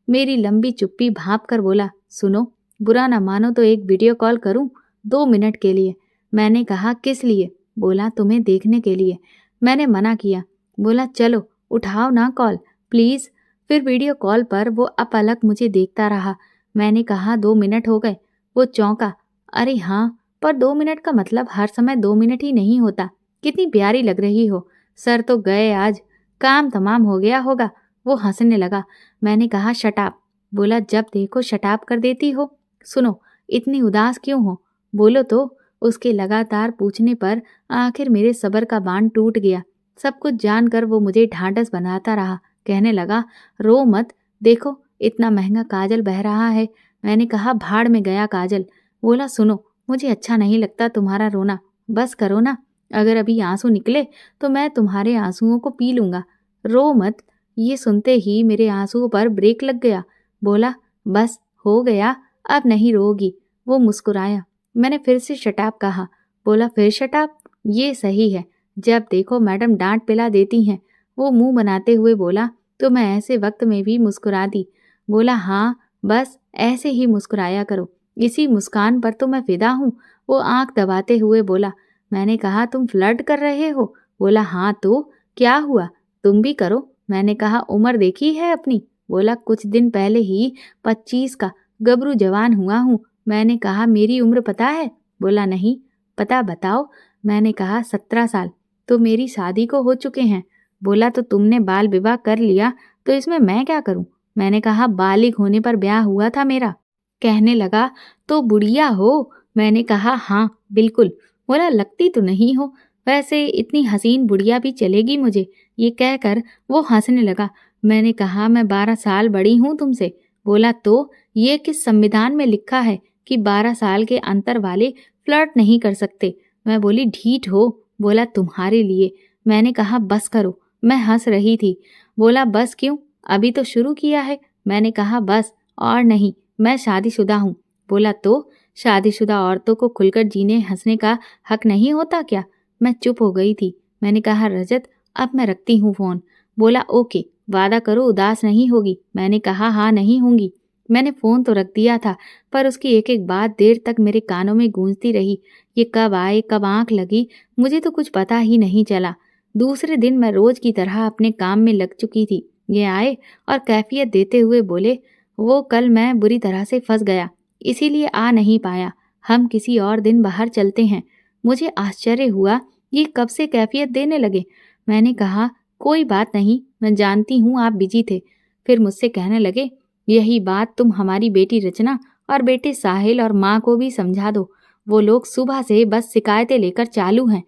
मेरी लंबी चुप्पी भांप कर बोला, सुनो, बुरा ना मानो तो एक वीडियो कॉल करूं 2 मिनट के लिए। मैंने कहा किस लिए? बोला तुम्हें देखने के लिए। मैंने मना किया। बोला चलो उठाओ ना कॉल प्लीज़। फिर वीडियो कॉल पर वो अपलक मुझे देखता रहा। मैंने कहा 2 मिनट हो गए। वो चौंका। अरे हाँ, पर 2 मिनट का मतलब हर समय 2 मिनट ही नहीं होता। कितनी प्यारी लग रही हो। सर तो गए आज, काम तमाम हो गया होगा। वो हंसने लगा। मैंने कहा शटाप। बोला जब देखो शटाप कर देती हो। सुनो, इतनी उदास क्यों हो? बोलो तो। उसके लगातार पूछने पर आखिर मेरे सब्र का बांध टूट गया। सब कुछ जानकर वो मुझे ढांढस बनाता रहा। कहने लगा, रो मत, देखो इतना महंगा काजल बह रहा है। मैंने कहा भाड़ में गया काजल। बोला सुनो, मुझे अच्छा नहीं लगता तुम्हारा रोना, बस करो ना। अगर अभी आंसू निकले तो मैं तुम्हारे आंसुओं को पी लूंगा। रो मत। ये सुनते ही मेरे आंसुओं पर ब्रेक लग गया। बोला बस हो गया, अब नहीं रोगी। वो मुस्कुराया। मैंने फिर से शटाप कहा। बोला फिर शटाप? ये सही है, जब देखो मैडम डांट पिला देती हैं। वो मुंह बनाते हुए बोला, तो मैं ऐसे वक्त में भी मुस्कुरा दी। बोला हाँ, बस ऐसे ही मुस्कुराया करो, इसी मुस्कान पर तो मैं फिदा हूँ। वो आंख दबाते हुए बोला। मैंने कहा तुम फ्लर्ट कर रहे हो? बोला हाँ तो क्या हुआ, तुम भी करो। मैंने कहा उम्र देखी है अपनी? बोला कुछ दिन पहले ही 25 का गबरू जवान हुआ हूँ। मैंने कहा मेरी उम्र पता है? बोला नहीं। पता बताओ। मैंने कहा 17 साल। तो मेरी शादी को हो चुके हैं। बोला तो तुमने बाल विवाह कर लिया, तो इसमें मैं क्या करूं? मैंने कहा बालिग होने पर ब्याह हुआ था मेरा। कहने लगा तो बुढ़िया हो? मैंने कहा हाँ बिल्कुल। बोला लगती तो नहीं हो, वैसे इतनी हसीन बुढ़िया भी चलेगी मुझे। ये कहकर वो हंसने लगा। मैंने कहा मैं 12 साल बड़ी हूँ तुमसे। बोला तो ये किस संविधान में लिखा है कि 12 साल के अंतर वाले फ्लर्ट नहीं कर सकते? मैं बोली ढीठ हो। बोला तुम्हारे लिए। मैंने कहा बस करो। मैं हंस रही थी। बोला बस क्यों, अभी तो शुरू किया है। मैंने कहा बस और नहीं, मैं शादीशुदा हूँ। बोला तो शादीशुदा औरतों को खुलकर जीने हंसने का हक नहीं होता क्या? मैं चुप हो गई थी। मैंने कहा रजत, अब मैं रखती हूँ फ़ोन। बोला ओके, वादा करो उदास नहीं होगी। मैंने कहा हाँ नहीं होंगी। मैंने फ़ोन तो रख दिया था, पर उसकी एक एक बात देर तक मेरे कानों में गूंजती रही। ये कब आए, कब आंख लगी, मुझे तो कुछ पता ही नहीं चला। दूसरे दिन मैं रोज की तरह अपने काम में लग चुकी थी। ये आए और कैफियत देते हुए बोले, वो कल मैं बुरी तरह से फंस गया, इसीलिए आ नहीं पाया। हम किसी और दिन बाहर चलते हैं। मुझे आश्चर्य हुआ, ये कब से कैफियत देने लगे। मैंने कहा कोई बात नहीं, मैं जानती हूँ आप बिजी थे। फिर मुझसे कहने लगे, यही बात तुम हमारी बेटी रचना और बेटे साहिल और माँ को भी समझा दो। वो लोग सुबह से बस शिकायतें लेकर चालू हैं।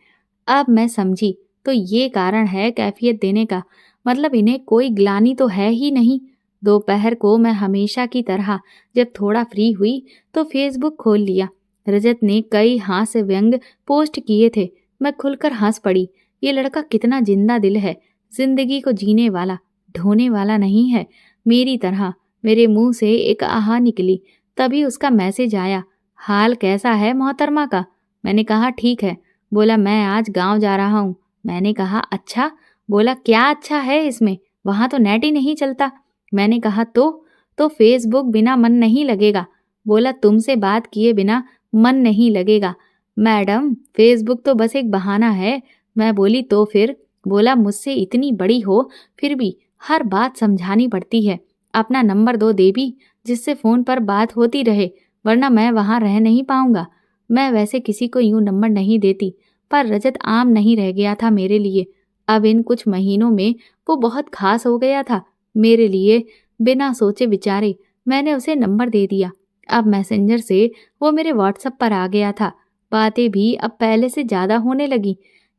अब मैं समझी, तो ये कारण है कैफियत देने का, मतलब इन्हें कोई ग्लानि तो है ही नहीं। दोपहर को मैं हमेशा की तरह जब थोड़ा फ्री हुई तो फेसबुक खोल लिया। रजत ने कई हास्य व्यंग पोस्ट किए थे। मैं खुलकर हंस पड़ी। ये लड़का कितना जिंदा दिल है, जिंदगी को जीने वाला, ढोने वाला नहीं है मेरी तरह। मेरे मुंह से एक आहा निकली। तभी उसका मैसेज आया, हाल कैसा है मोहतरमा का? मैंने कहा ठीक है। बोला मैं आज गांव जा रहा हूँ। मैंने कहा अच्छा? बोला क्या अच्छा है इसमें? वहाँ तो नेट ही नहीं चलता। मैंने कहा तो फेसबुक बिना मन नहीं लगेगा। बोला तुमसे बात किए बिना मन नहीं लगेगा। मैडम फेसबुक तो बस एक बहाना है। मैं बोली तो फिर? बोला मुझसे इतनी बड़ी हो फिर भी हर बात समझानी पड़ती है। अपना नंबर दो देवी, जिससे फोन पर बात होती रहे, वरना मैं वहां रह नहीं पाऊंगा। मैं वैसे किसी को यूं नंबर नहीं देती, पर रजत आम नहीं रह गया था मेरे लिए। अब इन कुछ महीनों में वो बहुत खास हो गया था मेरे लिए। बिना सोचे विचारे मैंने उसे नंबर दे दिया। अब मैसेंजर से वो मेरे व्हाट्सएप पर आ गया था। बातें भी अब पहले से ज्यादा होने लगी।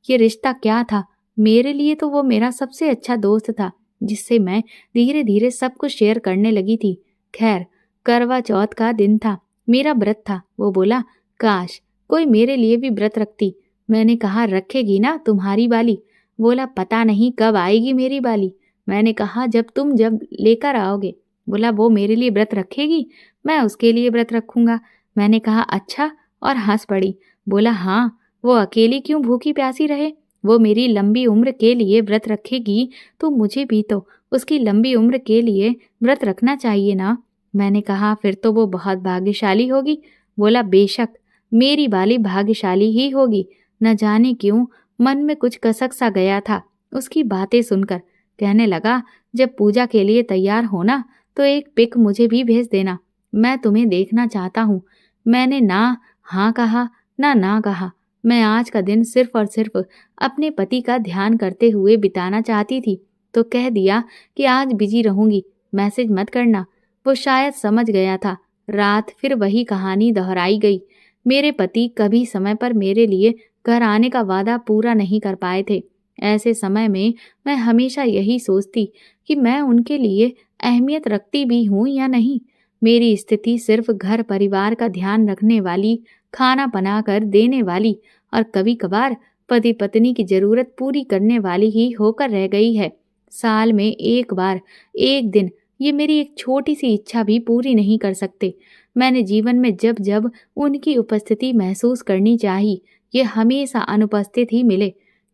ये रिश्ता क्या था? मेरे लिए तो वो मेरा सबसे अच्छा दोस्त था, जिससे मैं धीरे धीरे सब कुछ शेयर करने लगी थी। खैर, करवा चौथ का दिन था, मेरा व्रत था। वो बोला काश कोई मेरे लिए भी व्रत रखती। मैंने कहा रखेगी ना तुम्हारी बाली? बोला पता नहीं कब आएगी मेरी बाली। मैंने कहा जब लेकर आओगे। बोला वो मेरे लिए व्रत रखेगी, मैं उसके लिए व्रत रखूंगा। मैंने कहा अच्छा, और हंस पड़ी। बोला हाँ, वो अकेली क्यों भूखी प्यासी रहे? वो मेरी लंबी उम्र के लिए व्रत रखेगी तो मुझे भी तो उसकी लंबी उम्र के लिए व्रत रखना चाहिए ना। मैंने कहा फिर तो वो बहुत भाग्यशाली होगी। बोला बेशक, मेरी बाली भाग्यशाली ही होगी। न जाने क्यों मन में कुछ कसक सा गया था उसकी बातें सुनकर। कहने लगा जब पूजा के लिए तैयार होना तो एक पिक मुझे भी भेज देना, मैं तुम्हें देखना चाहता हूँ। मैंने ना हाँ कहा ना कहा। मैं आज का दिन सिर्फ और सिर्फ अपने पति का ध्यान करते हुए बिताना चाहती थी, तो कह दिया कि आज बिजी रहूंगी, मैसेज मत करना। वो शायद समझ गया था। रात फिर वही कहानी दोहराई गई। मेरे पति कभी समय पर मेरे लिए घर आने का वादा पूरा नहीं कर पाए थे। ऐसे समय में मैं हमेशा यही सोचती कि मैं उनके लिए अहमियत रखती भी हूँ या नहीं। मेरी स्थिति सिर्फ घर परिवार का ध्यान रखने वाली, खाना बनाकर देने वाली और कभी कभार पति पत्नी की जरूरत पूरी करने वाली ही होकर रह गई है। साल में एक बार, एक दिन ये मेरी एक छोटी सी इच्छा भी पूरी नहीं कर सकते। मैंने जीवन में जब जब उनकी उपस्थिति महसूस करनी चाहिए, ये हमेशा अनुपस्थित ही मिले।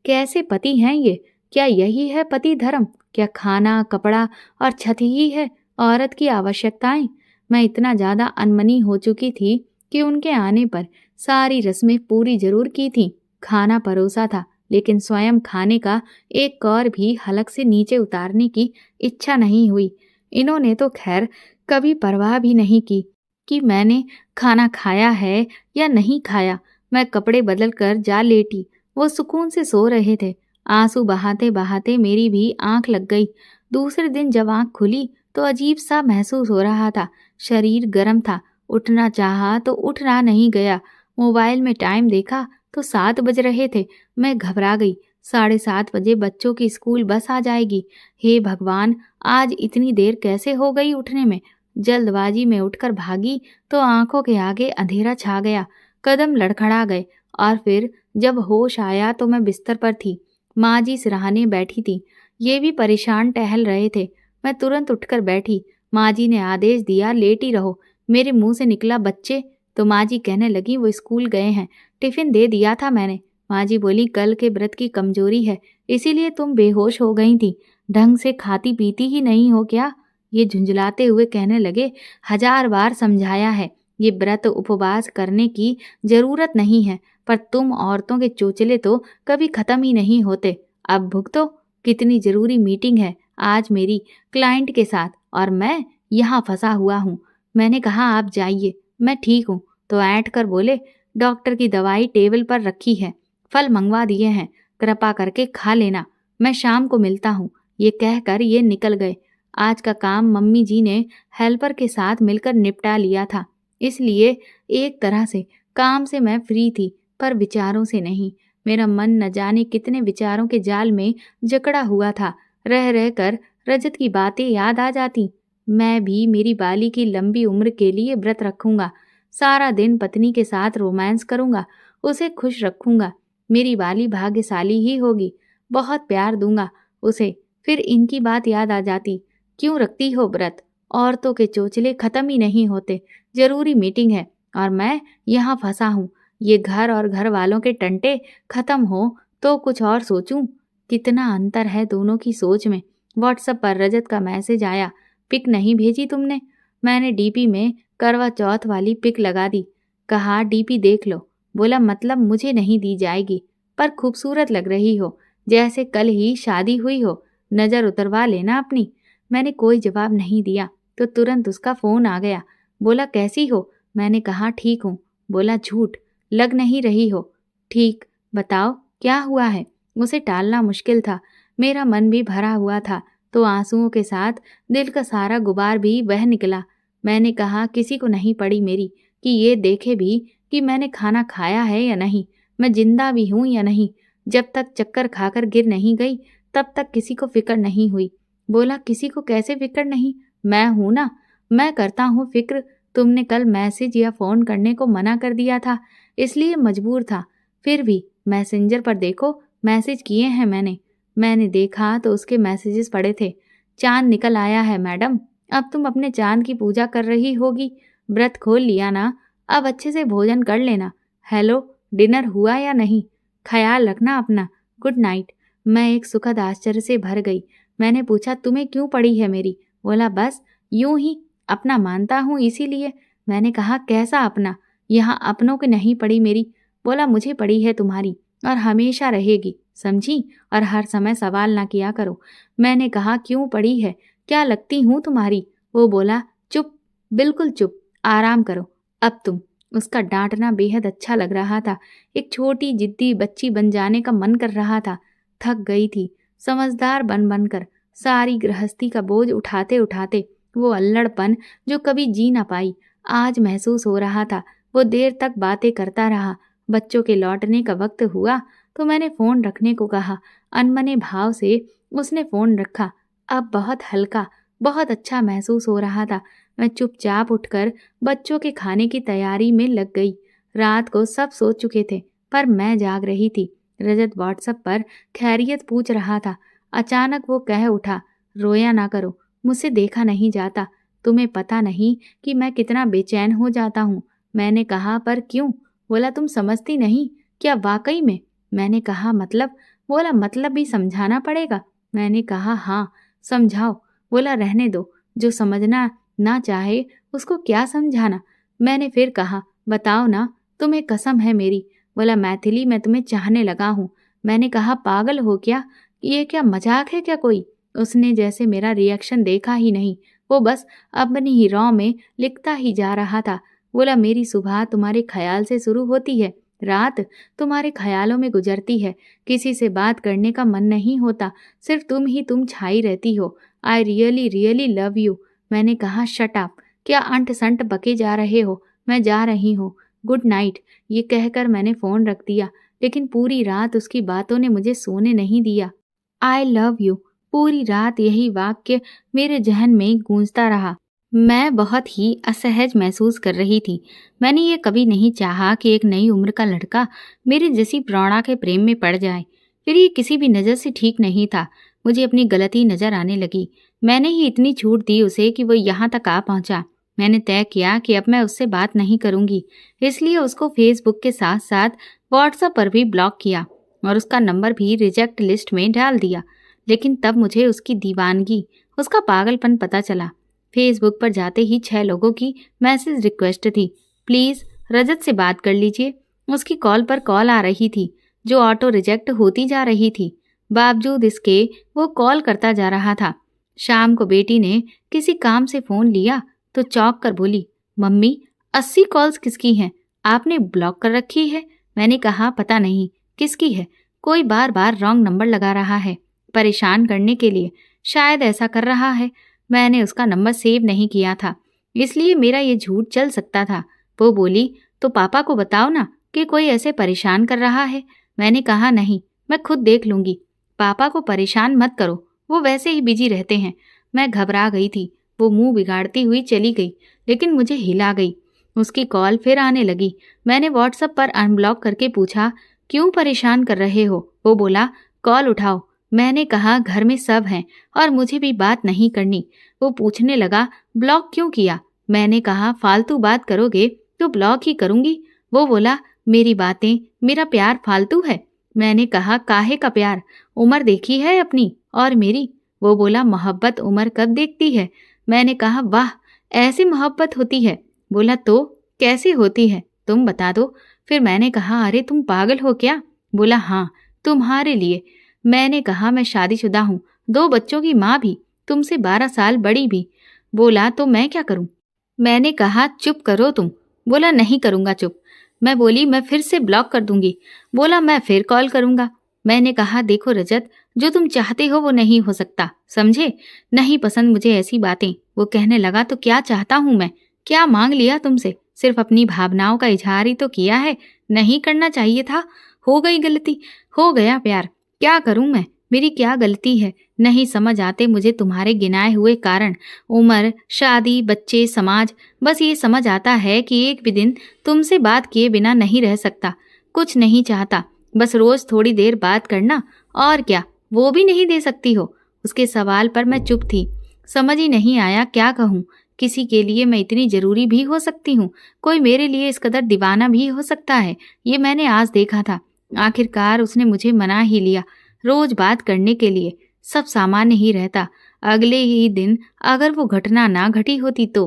कैसे पति हैं ये? क्या यही है पति धर्म? क्या खाना, कपड़ा और छत ही है औरत की आवश्यकताएं? मैं इतना ज्यादा अनमनी हो चुकी थी कि उनके आने पर सारी रस्में पूरी जरूर की थी। खाना परोसा था, लेकिन स्वयं खाने का एक कौर भी हलक से नीचे उतारने की इच्छा नहीं हुई। इन्होंने तो खैर कभी परवाह भी नहीं की कि मैंने खाना खाया है या नहीं खाया। मैं कपड़े बदल कर जा लेटी। वो सुकून से सो रहे थे। आंसू बहाते बहाते मेरी भी आंख लग गई। दूसरे दिन जब आंख खुली तो अजीब सा महसूस हो रहा था। शरीर गर्म था। उठना चाहा तो उठना नहीं गया। मोबाइल में टाइम देखा तो 7 बज रहे थे। मैं घबरा गई। 7:30 बजे बच्चों की स्कूल बस आ जाएगी। हे भगवान, आज इतनी देर कैसे हो गई उठने में? जल्दबाजी में उठकर भागी तो आंखों के आगे अंधेरा छा गया। कदम लड़खड़ा गए और फिर जब होश आया तो मैं बिस्तर पर थी। माँ जी सिरहाने बैठी थी। ये भी परेशान टहल रहे थे। मैं तुरंत उठकर बैठी। माँ जी ने आदेश दिया लेटी रहो। मेरे मुंह से निकला बच्चे, तो माँ जी कहने लगी वो स्कूल गए हैं, टिफिन दे दिया था मैंने। माँ जी बोली कल के व्रत की कमजोरी है, इसीलिए तुम बेहोश हो गई थी। ढंग से खाती पीती ही नहीं हो क्या? ये झुंझलाते हुए कहने लगे 1000 बार समझाया है, ये व्रत उपवास करने की जरूरत नहीं है, पर तुम औरतों के चोचले तो कभी खत्म ही नहीं होते। अब भुगतो। कितनी जरूरी मीटिंग है आज मेरी क्लाइंट के साथ और मैं यहाँ फंसा हुआ हूँ। मैंने कहा आप जाइए, मैं ठीक हूँ। तो ऐंठ कर बोले डॉक्टर की दवाई टेबल पर रखी है, फल मंगवा दिए हैं, कृपा करके खा लेना, मैं शाम को मिलता हूँ। ये कहकर ये निकल गए। आज का काम मम्मी जी ने हेल्पर के साथ मिलकर निपटा लिया था, इसलिए एक तरह से काम से मैं फ्री थी, पर विचारों से नहीं। मेरा मन न जाने कितने विचारों के जाल में जकड़ा हुआ था। रह रह कर रजत की बातें याद आ जाती। मैं भी मेरी बाली की लंबी उम्र के लिए व्रत रखूंगा। सारा दिन पत्नी के साथ रोमांस करूंगा, उसे खुश रखूंगा। मेरी बाली भाग्यशाली ही होगी। बहुत प्यार दूंगा उसे। फिर इनकी बात याद आ जाती। क्यों रखती हो व्रत? औरतों के चोचले खत्म ही नहीं होते। जरूरी मीटिंग है और मैं यहाँ फंसा हूँ। ये घर और घर वालों के टंटे खत्म हो तो कुछ और सोचूं। कितना अंतर है दोनों की सोच में। व्हाट्सएप पर रजत का मैसेज आया, पिक नहीं भेजी तुमने? मैंने डीपी में करवा चौथ वाली पिक लगा दी। कहा डीपी देख लो। बोला मतलब मुझे नहीं दी जाएगी, पर खूबसूरत लग रही हो, जैसे कल ही शादी हुई हो, नज़र उतरवा लेना अपनी। मैंने कोई जवाब नहीं दिया तो तुरंत उसका फ़ोन आ गया। बोला कैसी हो? मैंने कहा ठीक हूँ। बोला झूठ, लग नहीं रही हो। ठीक, बताओ क्या हुआ है? उसे टालना मुश्किल था, मेरा मन भी भरा हुआ था, तो आंसुओं के साथ दिल का सारा गुबार भी बह निकला। मैंने कहा किसी को नहीं पड़ी मेरी कि ये देखे भी कि मैंने खाना खाया है या नहीं, मैं जिंदा भी हूँ या नहीं। जब तक चक्कर खाकर गिर नहीं गई तब तक किसी को फिक्र नहीं हुई। बोला किसी को कैसे फिक्र नहीं? मैं हूं ना, मैं करता हूँ फिक्र। तुमने कल मैसेज या फोन करने को मना कर दिया था, इसलिए मजबूर था। फिर भी मैसेंजर पर देखो, मैसेज किए हैं मैंने देखा तो उसके मैसेजेस पड़े थे। चांद निकल आया है मैडम, अब तुम अपने चांद की पूजा कर रही होगी। व्रत खोल लिया ना, अब अच्छे से भोजन कर लेना। हेलो, डिनर हुआ या नहीं? ख्याल रखना अपना। Good night. मैं एक सुखद आश्चर्य से भर गई। मैंने पूछा तुम्हें क्यों पड़ी है मेरी? बोला बस यूं ही, अपना मानता हूँ इसीलिए। मैंने कहा कैसा अपना? यहाँ अपनों की नहीं पड़ी मेरी। बोला मुझे पड़ी है तुम्हारी, और हमेशा रहेगी, समझी? और हर समय सवाल ना किया करो। मैंने कहा क्यों पड़ी है, क्या लगती हूँ तुम्हारी? वो बोला चुप, बिल्कुल चुप, आराम करो अब तुम। उसका डांटना बेहद अच्छा लग रहा था। एक छोटी जिद्दी बच्ची बन जाने का मन कर रहा था। थक गई थी समझदार बन बनकर, सारी गृहस्थी का बोझ उठाते उठाते। वो अल्लड़पन जो कभी जी ना पाई आज महसूस हो रहा था। वो देर तक बातें करता रहा। बच्चों के लौटने का वक्त हुआ तो मैंने फ़ोन रखने को कहा। अनमने भाव से उसने फ़ोन रखा। अब बहुत हल्का, बहुत अच्छा महसूस हो रहा था। मैं चुपचाप उठकर बच्चों के खाने की तैयारी में लग गई। रात को सब सो चुके थे, पर मैं जाग रही थी। रजत व्हाट्सएप पर खैरियत पूछ रहा था। अचानक वो कह उठा, रोया ना करो, मुझसे देखा नहीं जाता। तुम्हें पता नहीं कि मैं कितना बेचैन हो जाता हूँ। मैंने कहा पर क्यों? बोला तुम समझती नहीं क्या वाकई में? मैंने कहा मतलब? बोला मतलब भी समझाना पड़ेगा। मैंने कहा हाँ, समझाओ। बोला रहने दो, जो समझना ना चाहे उसको क्या समझाना। मैंने फिर कहा बताओ ना, तुम्हें कसम है मेरी। बोला मैथिली मैं तुम्हें चाहने लगा हूँ। मैंने कहा पागल हो क्या, ये क्या मजाक है क्या कोई? उसने जैसे मेरा रिएक्शन देखा ही नहीं, वो बस अपनी ही रॉ में लिखता ही जा रहा था। बोला मेरी सुबह तुम्हारे ख्याल से शुरू होती है, रात तुम्हारे ख्यालों में गुजरती है। किसी से बात करने का मन नहीं होता, सिर्फ तुम ही तुम छाई रहती हो। I really really love you. मैंने कहा शट अप, क्या अंट संट बके जा रहे हो? मैं जा रही हूँ, गुड नाइट। ये कहकर मैंने फ़ोन रख दिया, लेकिन पूरी रात उसकी बातों ने मुझे सोने नहीं दिया। आई लव यू, पूरी रात यही वाक्य मेरे जहन में गूंजता रहा। मैं बहुत ही असहज महसूस कर रही थी। मैंने ये कभी नहीं चाहा कि एक नई उम्र का लड़का मेरी जैसी प्रौढ़ा के प्रेम में पड़ जाए। फिर ये किसी भी नज़र से ठीक नहीं था। मुझे अपनी गलती नज़र आने लगी। मैंने ही इतनी छूट दी उसे कि वो यहाँ तक आ पहुँचा। मैंने तय किया कि अब मैं उससे बात नहीं करूँगी, इसलिए उसको फेसबुक के साथ साथ व्हाट्सएप पर भी ब्लॉक किया और उसका नंबर भी रिजेक्ट लिस्ट में डाल दिया। लेकिन तब मुझे उसकी दीवानगी, उसका पागलपन पता चला। फेसबुक पर जाते ही 6 लोगों की मैसेज रिक्वेस्ट थी, प्लीज़ रजत से बात कर लीजिए। उसकी कॉल पर कॉल आ रही थी जो ऑटो रिजेक्ट होती जा रही थी। बावजूद इसके वो कॉल करता जा रहा था। शाम को बेटी ने किसी काम से फ़ोन लिया तो चौंक कर बोली, मम्मी 80 कॉल्स किसकी हैं? आपने ब्लॉक कर रखी है। मैंने कहा पता नहीं किसकी है, कोई बार बार रॉन्ग नंबर लगा रहा है, परेशान करने के लिए शायद ऐसा कर रहा है। मैंने उसका नंबर सेव नहीं किया था, इसलिए मेरा ये झूठ चल सकता था। वो बोली तो पापा को बताओ ना कि कोई ऐसे परेशान कर रहा है। मैंने कहा नहीं, मैं खुद देख लूँगी। पापा को परेशान मत करो, वो वैसे ही बिजी रहते हैं। मैं घबरा गई थी। वो मुंह बिगाड़ती हुई चली गई, लेकिन मुझे हिला गई। उसकी कॉल फिर आने लगी। मैंने व्हाट्सएप पर अनब्लॉक करके पूछा, क्यों परेशान कर रहे हो? वो बोला कॉल उठाओ। मैंने कहा घर में सब हैं और मुझे भी बात नहीं करनी। वो पूछने लगा ब्लॉक क्यों किया? मैंने कहा फालतू बात करोगे तो ब्लॉक ही करूंगी। वो बोला मेरी बातें, मेरा प्यार फालतू है। मैंने कहा काहे का प्यार, उम्र देखी है अपनी और मेरी। वो बोला, मोहब्बत उम्र कब देखती है? मैंने कहा, वाह, ऐसी मोहब्बत होती है। बोला, तो कैसी होती है, तुम बता दो। फिर मैंने कहा, अरे तुम पागल हो क्या? बोला, हाँ, तुम्हारे लिए। मैंने कहा, मैं शादीशुदा हूँ, 2 बच्चों की माँ भी, तुमसे 12 साल बड़ी भी। बोला, तो मैं क्या करूँ? मैंने कहा, चुप करो तुम। बोला, नहीं करूँगा चुप। मैं बोली, मैं फिर से ब्लॉक कर दूंगी। बोला, मैं फिर कॉल करूँगा। मैंने कहा, देखो रजत, जो तुम चाहते हो वो नहीं हो सकता, समझे? नहीं पसंद मुझे ऐसी बातें। वो कहने लगा, तो क्या चाहता हूँ मैं? क्या मांग लिया तुमसे? सिर्फ अपनी भावनाओं का इजहार ही तो किया है। नहीं करना चाहिए था। हो गई गलती, हो गया प्यार। क्या करूं मैं? मेरी क्या गलती है? नहीं समझ आते मुझे तुम्हारे गिनाए हुए कारण। उम्र, शादी, बच्चे, समाज। बस ये समझ आता है कि एक भी दिन तुमसे बात किए बिना नहीं रह सकता। कुछ नहीं चाहता, बस रोज थोड़ी देर बात करना। और क्या, वो भी नहीं दे सकती हो? उसके सवाल पर मैं चुप थी। समझ ही नहीं आया क्या कहूँ। किसी के लिए मैं इतनी जरूरी भी हो सकती हूँ, कोई मेरे लिए इस कदर दीवाना भी हो सकता है, ये मैंने आज देखा था। आखिरकार उसने मुझे मना ही लिया रोज बात करने के लिए। सब सामान्य ही रहता। अगले ही दिन अगर वो घटना ना घटी होती तो।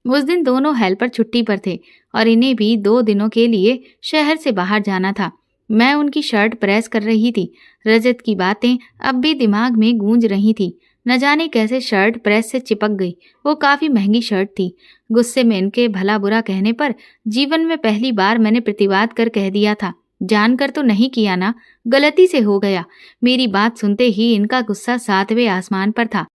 उस दिन दोनों हेल्पर छुट्टी पर थे और इन्हें भी 2 दिनों के लिए शहर से बाहर जाना था। मैं उनकी शर्ट प्रेस कर रही थी। रजत की बातें अब भी दिमाग में गूंज रही थी। न जाने कैसे शर्ट प्रेस से चिपक गई। वो काफी महंगी शर्ट थी। गुस्से में इनके भला बुरा कहने पर जीवन में पहली बार मैंने प्रतिवाद कर कह दिया था, जानकर तो नहीं किया ना, गलती से हो गया। मेरी बात सुनते ही इनका गुस्सा 7वें आसमान पर था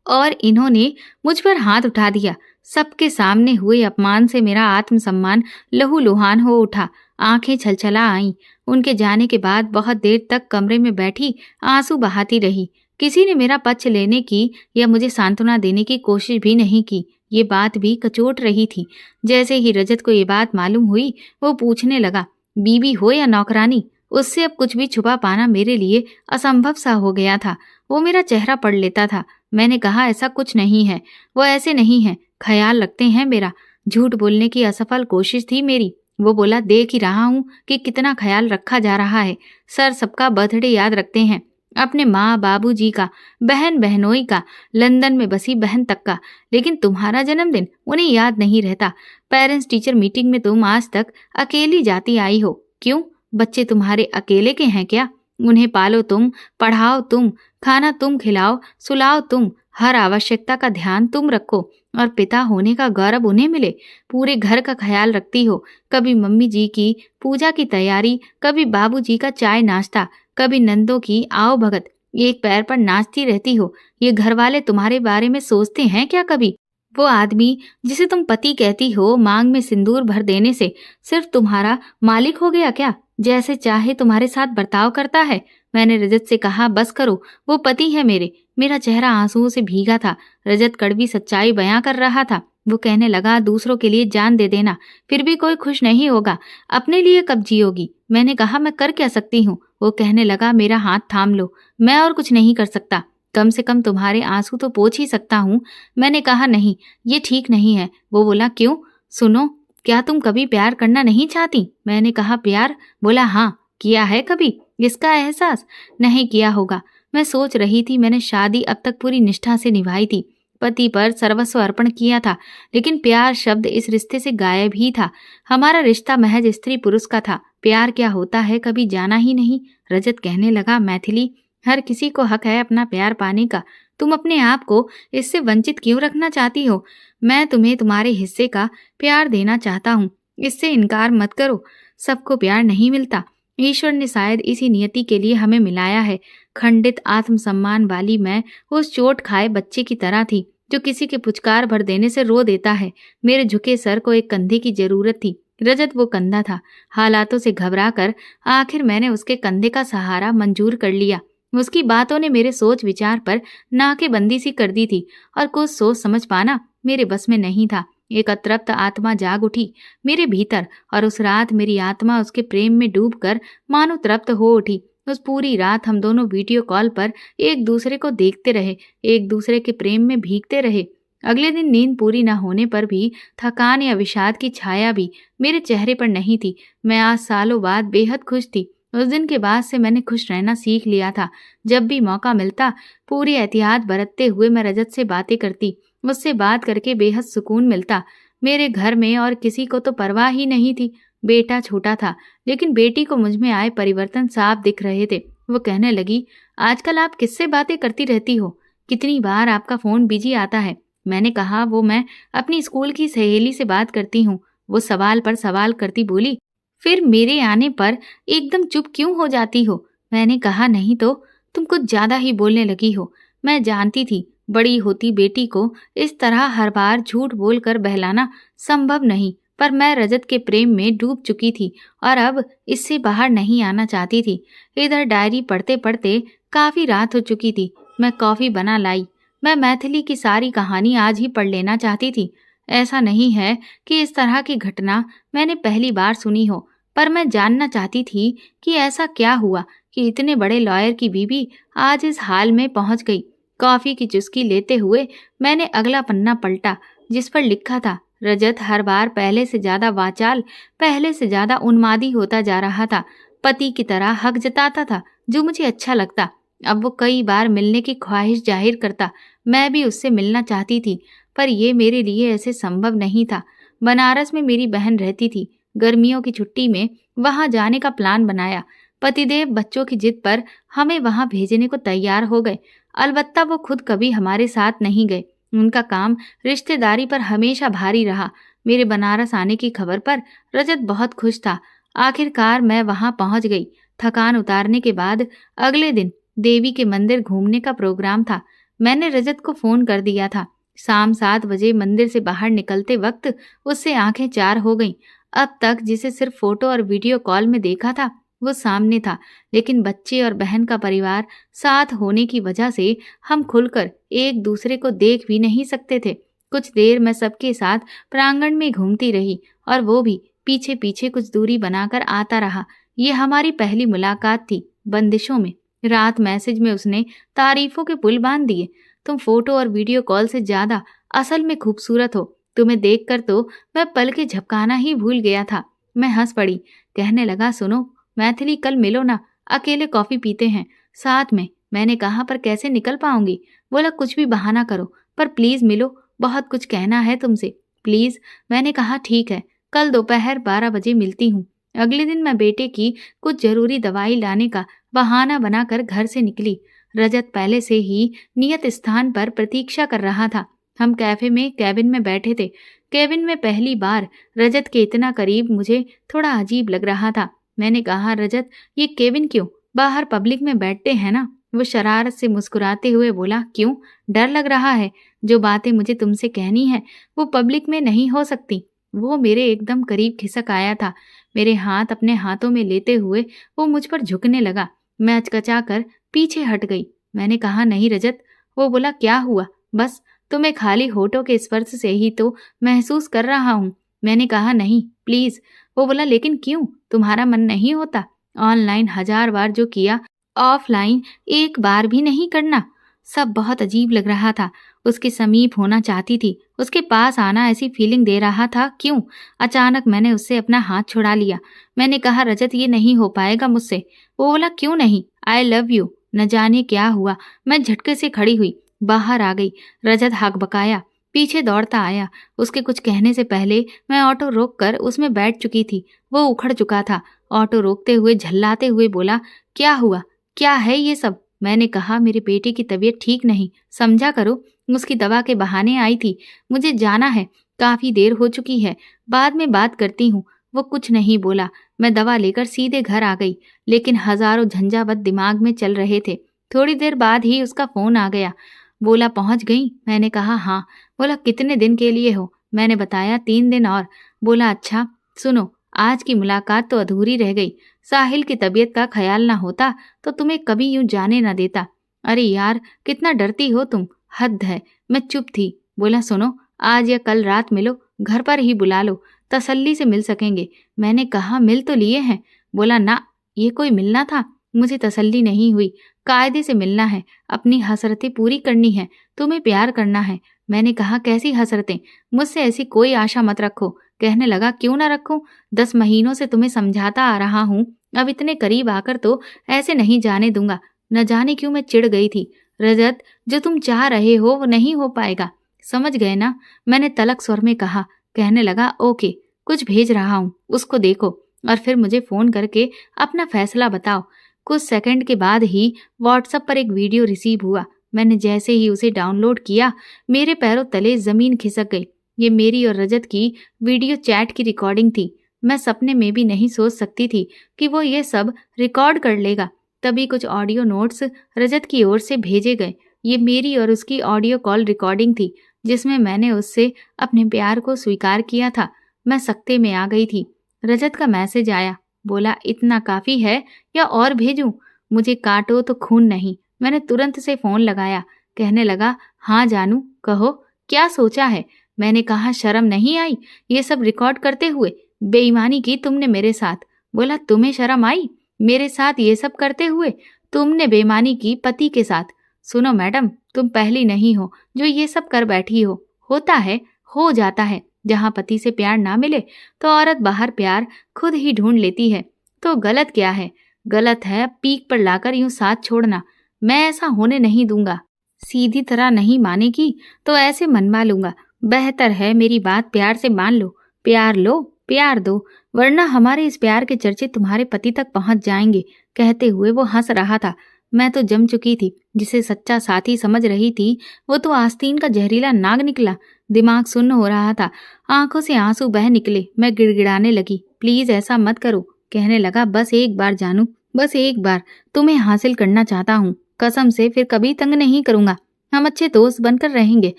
और इन्होंने मुझ पर हाथ उठा दिया। सबके सामने हुए अपमान से मेरा आत्मसम्मान लहूलुहान हो उठा। आंखें छलछला आईं। उनके जाने के बाद बहुत देर तक कमरे में बैठी आंसू बहाती रही। किसी ने मेरा पक्ष लेने की या मुझे सांत्वना देने की कोशिश भी नहीं की। ये बात भी कचोट रही थी। जैसे ही रजत को ये बात मालूम हुई, वो पूछने लगा, बीवी हो या नौकरानी? उससे अब कुछ भी छुपा पाना मेरे लिए असंभव सा हो गया था। वो मेरा चेहरा पढ़ लेता था। मैंने कहा, ऐसा कुछ नहीं है, वो ऐसे नहीं है, ख्याल रखते हैं मेरा। झूठ बोलने की असफल कोशिश थी मेरी। वो बोला, देख ही रहा हूं कि कितना ख्याल रखा जा रहा है। सर सबका बर्थडे याद रखते हैं, अपने माँ बाबूजी का, बहन बहनोई का, लंदन में बसी बहन तक का, लेकिन तुम्हारा जन्मदिन उन्हें याद नहीं रहता। पेरेंट्स टीचर मीटिंग में तुम आज तक अकेली जाती आई हो। क्यों? बच्चे तुम्हारे अकेले के हैं क्या? उन्हें पालो तुम, पढ़ाओ तुम, खाना तुम खिलाओ, सुलाओ तुम, हर आवश्यकता का ध्यान तुम रखो और पिता होने का गौरव उन्हें मिले। पूरे घर का ख्याल रखती हो। कभी मम्मी जी की पूजा की तैयारी, कभी बाबूजी का चाय नाश्ता, कभी नंदों की आओ भगत। एक पैर पर नाचती रहती हो। ये घर वाले तुम्हारे बारे में सोचते हैं क्या कभी? वो आदमी जिसे तुम पति कहती हो, मांग में सिंदूर भर देने से सिर्फ तुम्हारा मालिक हो गया क्या? जैसे चाहे तुम्हारे साथ बर्ताव करता है। मैंने रजत से कहा, बस करो, वो पति है मेरे। मेरा चेहरा आंसुओं से भीगा था। रजत कड़वी सच्चाई बयां कर रहा था। वो कहने लगा, दूसरों के लिए जान दे देना, फिर भी कोई खुश नहीं होगा, अपने लिए कब जियोगी? मैंने कहा, मैं कर क्या सकती हूँ? वो कहने लगा, मेरा हाथ थाम लो, मैं और कुछ नहीं कर सकता, कम से कम तुम्हारे आंसू तो पोंछ ही सकता हूँ। मैंने कहा, नहीं, ये ठीक नहीं है। वो बोला, क्यों? सुनो, क्या तुम कभी प्यार करना नहीं चाहती? मैंने कहा, प्यार? बोला, हाँ, किया है कभी इसका एहसास? नहीं किया होगा। मैं सोच रही थी, मैंने शादी अब तक पूरी निष्ठा से निभाई थी, पति पर सर्वस्व अर्पण किया था, लेकिन प्यार शब्द इस रिश्ते से गायब ही था। हमारा रिश्ता महज स्त्री पुरुष का था। प्यार क्या होता है कभी जाना ही नहीं। रजत कहने लगा, मैथिली, हर किसी को हक है अपना प्यार पाने का। तुम अपने आप को इससे वंचित क्यों रखना चाहती हो? मैं तुम्हें तुम्हारे हिस्से का प्यार देना चाहता हूँ, इससे इनकार मत करो। सबको प्यार नहीं मिलता। ईश्वर ने शायद इसी नियति के लिए हमें मिलाया है। खंडित आत्मसम्मान वाली मैं उस चोट खाए बच्चे की तरह थी जो किसी के पुचकार भर देने से रो देता है। मेरे झुके सर को एक कंधे की जरूरत थी। रजत वो कंधा था। हालातों से घबराकर आखिर मैंने उसके कंधे का सहारा मंजूर कर लिया। उसकी बातों ने मेरे सोच विचार पर नाकेबंदी सी कर दी थी और कुछ सोच समझ पाना मेरे बस में नहीं था। एक अतृप्त आत्मा जाग उठी मेरे भीतर और उस रात मेरी आत्मा उसके प्रेम में डूबकर मानो तृप्त हो उठी। उस पूरी रात हम दोनों वीडियो कॉल पर एक दूसरे को देखते रहे, एक दूसरे के प्रेम में भीगते रहे। अगले दिन नींद पूरी न होने पर भी थकान या विषाद की छाया भी मेरे चेहरे पर नहीं थी। मैं आज सालों बाद बेहद खुश थी। उस दिन के बाद से मैंने खुश रहना सीख लिया था। जब भी मौका मिलता पूरी एहतियात बरतते हुए मैं रजत से बातें करती। मुझसे बात करके बेहद सुकून मिलता। मेरे घर में और किसी को तो परवाह ही नहीं थी। बेटा छोटा था, लेकिन बेटी को मुझ में आए परिवर्तन साफ दिख रहे थे। वो कहने लगी, आजकल आप किससे बातें करती रहती हो? कितनी बार आपका फोन बिजी आता है। मैंने कहा, वो मैं अपनी स्कूल की सहेली से बात करती हूँ। वो सवाल पर सवाल करती बोली, फिर मेरे आने पर एकदम चुप क्यों हो जाती हो? मैंने कहा, नहीं तो तुम कुछ ज्यादा ही बोलने लगी हो। मैं जानती थी बड़ी होती बेटी को इस तरह हर बार झूठ बोलकर बहलाना संभव नहीं, पर मैं रजत के प्रेम में डूब चुकी थी और अब इससे बाहर नहीं आना चाहती थी। इधर डायरी पढ़ते पढ़ते काफी रात हो चुकी थी। मैं कॉफी बना लाई। मैं मैथिली की सारी कहानी आज ही पढ़ लेना चाहती थी। ऐसा नहीं है कि इस तरह की घटना मैंने पहली बार सुनी हो, पर मैं जानना चाहती थी कि ऐसा क्या हुआ कि इतने बड़े लॉयर की बीवी आज इस हाल में पहुंच गई। कॉफी की चुस्की लेते हुए मैंने अगला पन्ना पलटा, जिस पर लिखा था, रजत हर बार पहले से ज्यादा वाचाल, पहले से ज्यादा उन्मादी होता जा रहा था। पति की तरह हक जताता था, जो मुझे अच्छा लगता। अब वो कई बार मिलने की ख्वाहिश जाहिर करता। मैं भी उससे मिलना चाहती थी, पर यह मेरे लिए ऐसे संभव नहीं था। बनारस में मेरी बहन रहती थी। गर्मियों की छुट्टी में वहां जाने का प्लान बनाया। पतिदेव बच्चों की जिद पर हमें वहां भेजने को तैयार हो गए। अलबत्ता वो खुद कभी हमारे साथ नहीं गए। उनका काम रिश्तेदारी पर हमेशा भारी रहा। मेरे बनारस आने की खबर पर रजत बहुत खुश था। आखिरकार मैं वहां पहुंच गई। थकान उतारने के बाद अगले दिन देवी के मंदिर घूमने का प्रोग्राम था। मैंने रजत को फोन कर दिया था। शाम 7 बजे मंदिर से बाहर निकलते वक्त उससे आंखें चार हो गईं। अब तक जिसे सिर्फ फोटो और वीडियो कॉल में देखा था, वो सामने था, लेकिन बच्चे और बहन का परिवार साथ होने की वजह से हम खुलकर एक दूसरे को देख भी नहीं सकते थे। कुछ देर मैं सबके साथ प्रांगण में घूमती रही और वो भी पीछे पीछे कुछ दूरी बनाकर आता रहा। ये हमारी पहली मुलाकात थी बंदिशों में। रात मैसेज में उसने तारीफों के पुल बांध दिए। तुम फोटो और वीडियो कॉल से ज्यादा असल में खूबसूरत हो। तुम्हें देखकर तो मैं पल के झपकाना ही भूल गया था। मैं हंस पड़ी। कहने लगा, सुनो मैथिली, कल मिलो ना, अकेले कॉफी पीते हैं साथ में। मैंने कहा, पर कैसे निकल पाऊंगी? बोला, कुछ भी बहाना करो, पर प्लीज मिलो, बहुत कुछ कहना है तुमसे, प्लीज। मैंने कहा, ठीक है, कल दोपहर 12 बजे मिलती हूँ। अगले दिन मैं बेटे की कुछ जरूरी दवाई लाने का बहाना बनाकर घर से निकली। रजत पहले से ही नियत स्थान पर प्रतीक्षा कर रहा था। हम कैफे में कैबिन में बैठे थे। कैबिन में पहली बार रजत के इतना करीब मुझे थोड़ा अजीब लग रहा था। मैंने कहा, रजत, ये केबिन क्यों? बाहर पब्लिक में बैठते हैं ना। वो शरारत से मुस्कुराते हुए बोला, क्यों, डर लग रहा है? जो बातें मुझे तुमसे कहनी है वो पब्लिक में नहीं हो सकती। वो मेरे एकदम करीब खिसक आया था। मेरे हाथ अपने हाथों में लेते हुए वो मुझ पर झुकने लगा। मैं अचकचाकर पीछे हट गई। मैंने कहा, नहीं रजत। वो बोला, क्या हुआ? बस तुम्हें खाली होठों के स्पर्श से ही तो महसूस कर रहा हूँ। मैंने कहा, नहीं प्लीज। वो बोला, लेकिन क्यों, तुम्हारा मन नहीं होता? ऑनलाइन 1000 बार जो किया, ऑफलाइन एक बार भी नहीं करना। सब बहुत अजीब लग रहा था। उसके समीप होना चाहती थी, उसके पास आना ऐसी फीलिंग दे रहा था। क्यों? अचानक मैंने उससे अपना हाथ छुड़ा लिया। मैंने कहा, रजत, ये नहीं हो पाएगा मुझसे। वो बोला, क्यों नहीं? I love you. न जाने क्या हुआ, मैं झटके से खड़ी हुई, बाहर आ गई। रजत हकबकाया, पीछे दौड़ता आया। उसके कुछ कहने से पहले मैं ऑटो रोककर उसमें बैठ चुकी थी। वो उखड़ चुका था। ऑटो रोकते हुए झल्लाते हुए बोला, क्या हुआ, क्या है ये सब? मैंने कहा, मेरे बेटे की तबीयत ठीक नहीं, समझा करो। उसकी दवा के बहाने आई थी। मुझे जाना है, काफी देर हो चुकी है, बाद में बात करती हूँ। वो कुछ नहीं बोला। मैं दवा लेकर सीधे घर आ गई, लेकिन हजारों झंझावत दिमाग में चल रहे थे। थोड़ी देर बाद ही उसका फोन आ गया। बोला, पहुंच गई? मैंने कहा, हाँ। बोला, कितने दिन के लिए हो? मैंने बताया, 3 दिन और। बोला, अच्छा सुनो, आज की मुलाकात तो अधूरी रह गई। साहिल की तबीयत का ख्याल ना होता तो तुम्हें कभी यूं जाने ना देता। अरे यार, कितना डरती हो तुम, हद है। मैं चुप थी। बोला, सुनो, आज या कल रात मिलो, घर पर ही बुला लो, तसल्ली से मिल सकेंगे। मैंने कहा, मिल तो लिए हैं। बोला, ना, ये कोई मिलना था? मुझे तसल्ली नहीं हुई। कायदे से मिलना है, अपनी हसरतें पूरी करनी है, तुम्हें प्यार करना है, मैंने कहा, कैसी हसरतें, मुझसे ऐसी कोई आशा मत रखो। कहने लगा, क्यों ना रखूं, 10 महीनों से तुम्हें समझाता आ रहा हूं, अब इतने करीब आकर तो ऐसे नहीं जाने दूंगा। न जाने क्यों मैं चिढ़ गई थी। रजत, जो तुम चाह रहे हो वो नहीं हो पाएगा, समझ गए ना, मैंने तलक स्वर में कहा। कहने लगा, ओके, कुछ भेज रहा हूं, उसको देखो और फिर मुझे फोन करके अपना फैसला बताओ। कुछ सेकंड के बाद ही व्हाट्सएप पर एक वीडियो रिसीव हुआ। मैंने जैसे ही उसे डाउनलोड किया, मेरे पैरों तले जमीन खिसक गई। ये मेरी और रजत की वीडियो चैट की रिकॉर्डिंग थी। मैं सपने में भी नहीं सोच सकती थी कि वो ये सब रिकॉर्ड कर लेगा। तभी कुछ ऑडियो नोट्स रजत की ओर से भेजे गए। ये मेरी और उसकी ऑडियो कॉल रिकॉर्डिंग थी, जिसमें मैंने उससे अपने प्यार को स्वीकार किया था। मैं सकते में आ गई थी। रजत का मैसेज आया, बोला, इतना काफी है या और भेजूं? मुझे काटो तो खून नहीं। मैंने तुरंत से फोन लगाया। कहने लगा, हाँ जानू, कहो, क्या सोचा है? मैंने कहा, शर्म नहीं आई ये सब रिकॉर्ड करते हुए? बेईमानी की तुमने मेरे साथ। बोला, तुम्हें शर्म आई मेरे साथ ये सब करते हुए? तुमने बेईमानी की पति के साथ। सुनो मैडम, तुम पहली नहीं हो जो ये सब कर बैठी हो। होता है, हो जाता है। जहाँ पति से प्यार ना मिले तो औरत बाहर प्यार खुद ही ढूंढ लेती है। तो गलत क्या है? गलत है पीक पर लाकर यूं साथ छोड़ना। मैं ऐसा होने नहीं दूंगा। सीधी तरह नहीं मानेगी तो ऐसे मनवा लूंगा। बेहतर है मेरी बात प्यार से मान लो। प्यार लो, प्यार दो, वरना हमारे इस प्यार के चर्चे तुम्हारे पति तक पहुंच जाएंगे। कहते हुए वो हंस रहा था। मैं तो जम चुकी थी। जिसे सच्चा साथी समझ रही थी वो तो आस्तीन का जहरीला नाग निकला। दिमाग सुन्न हो रहा था, आंखों से आंसू बह निकले। मैं गिड़गिड़ाने लगी, प्लीज ऐसा मत करो। कहने लगा, बस एक बार जानू, बस एक बार तुम्हें हासिल करना चाहता हूँ। कसम से फिर कभी तंग नहीं करूंगा। हम अच्छे दोस्त बनकर रहेंगे,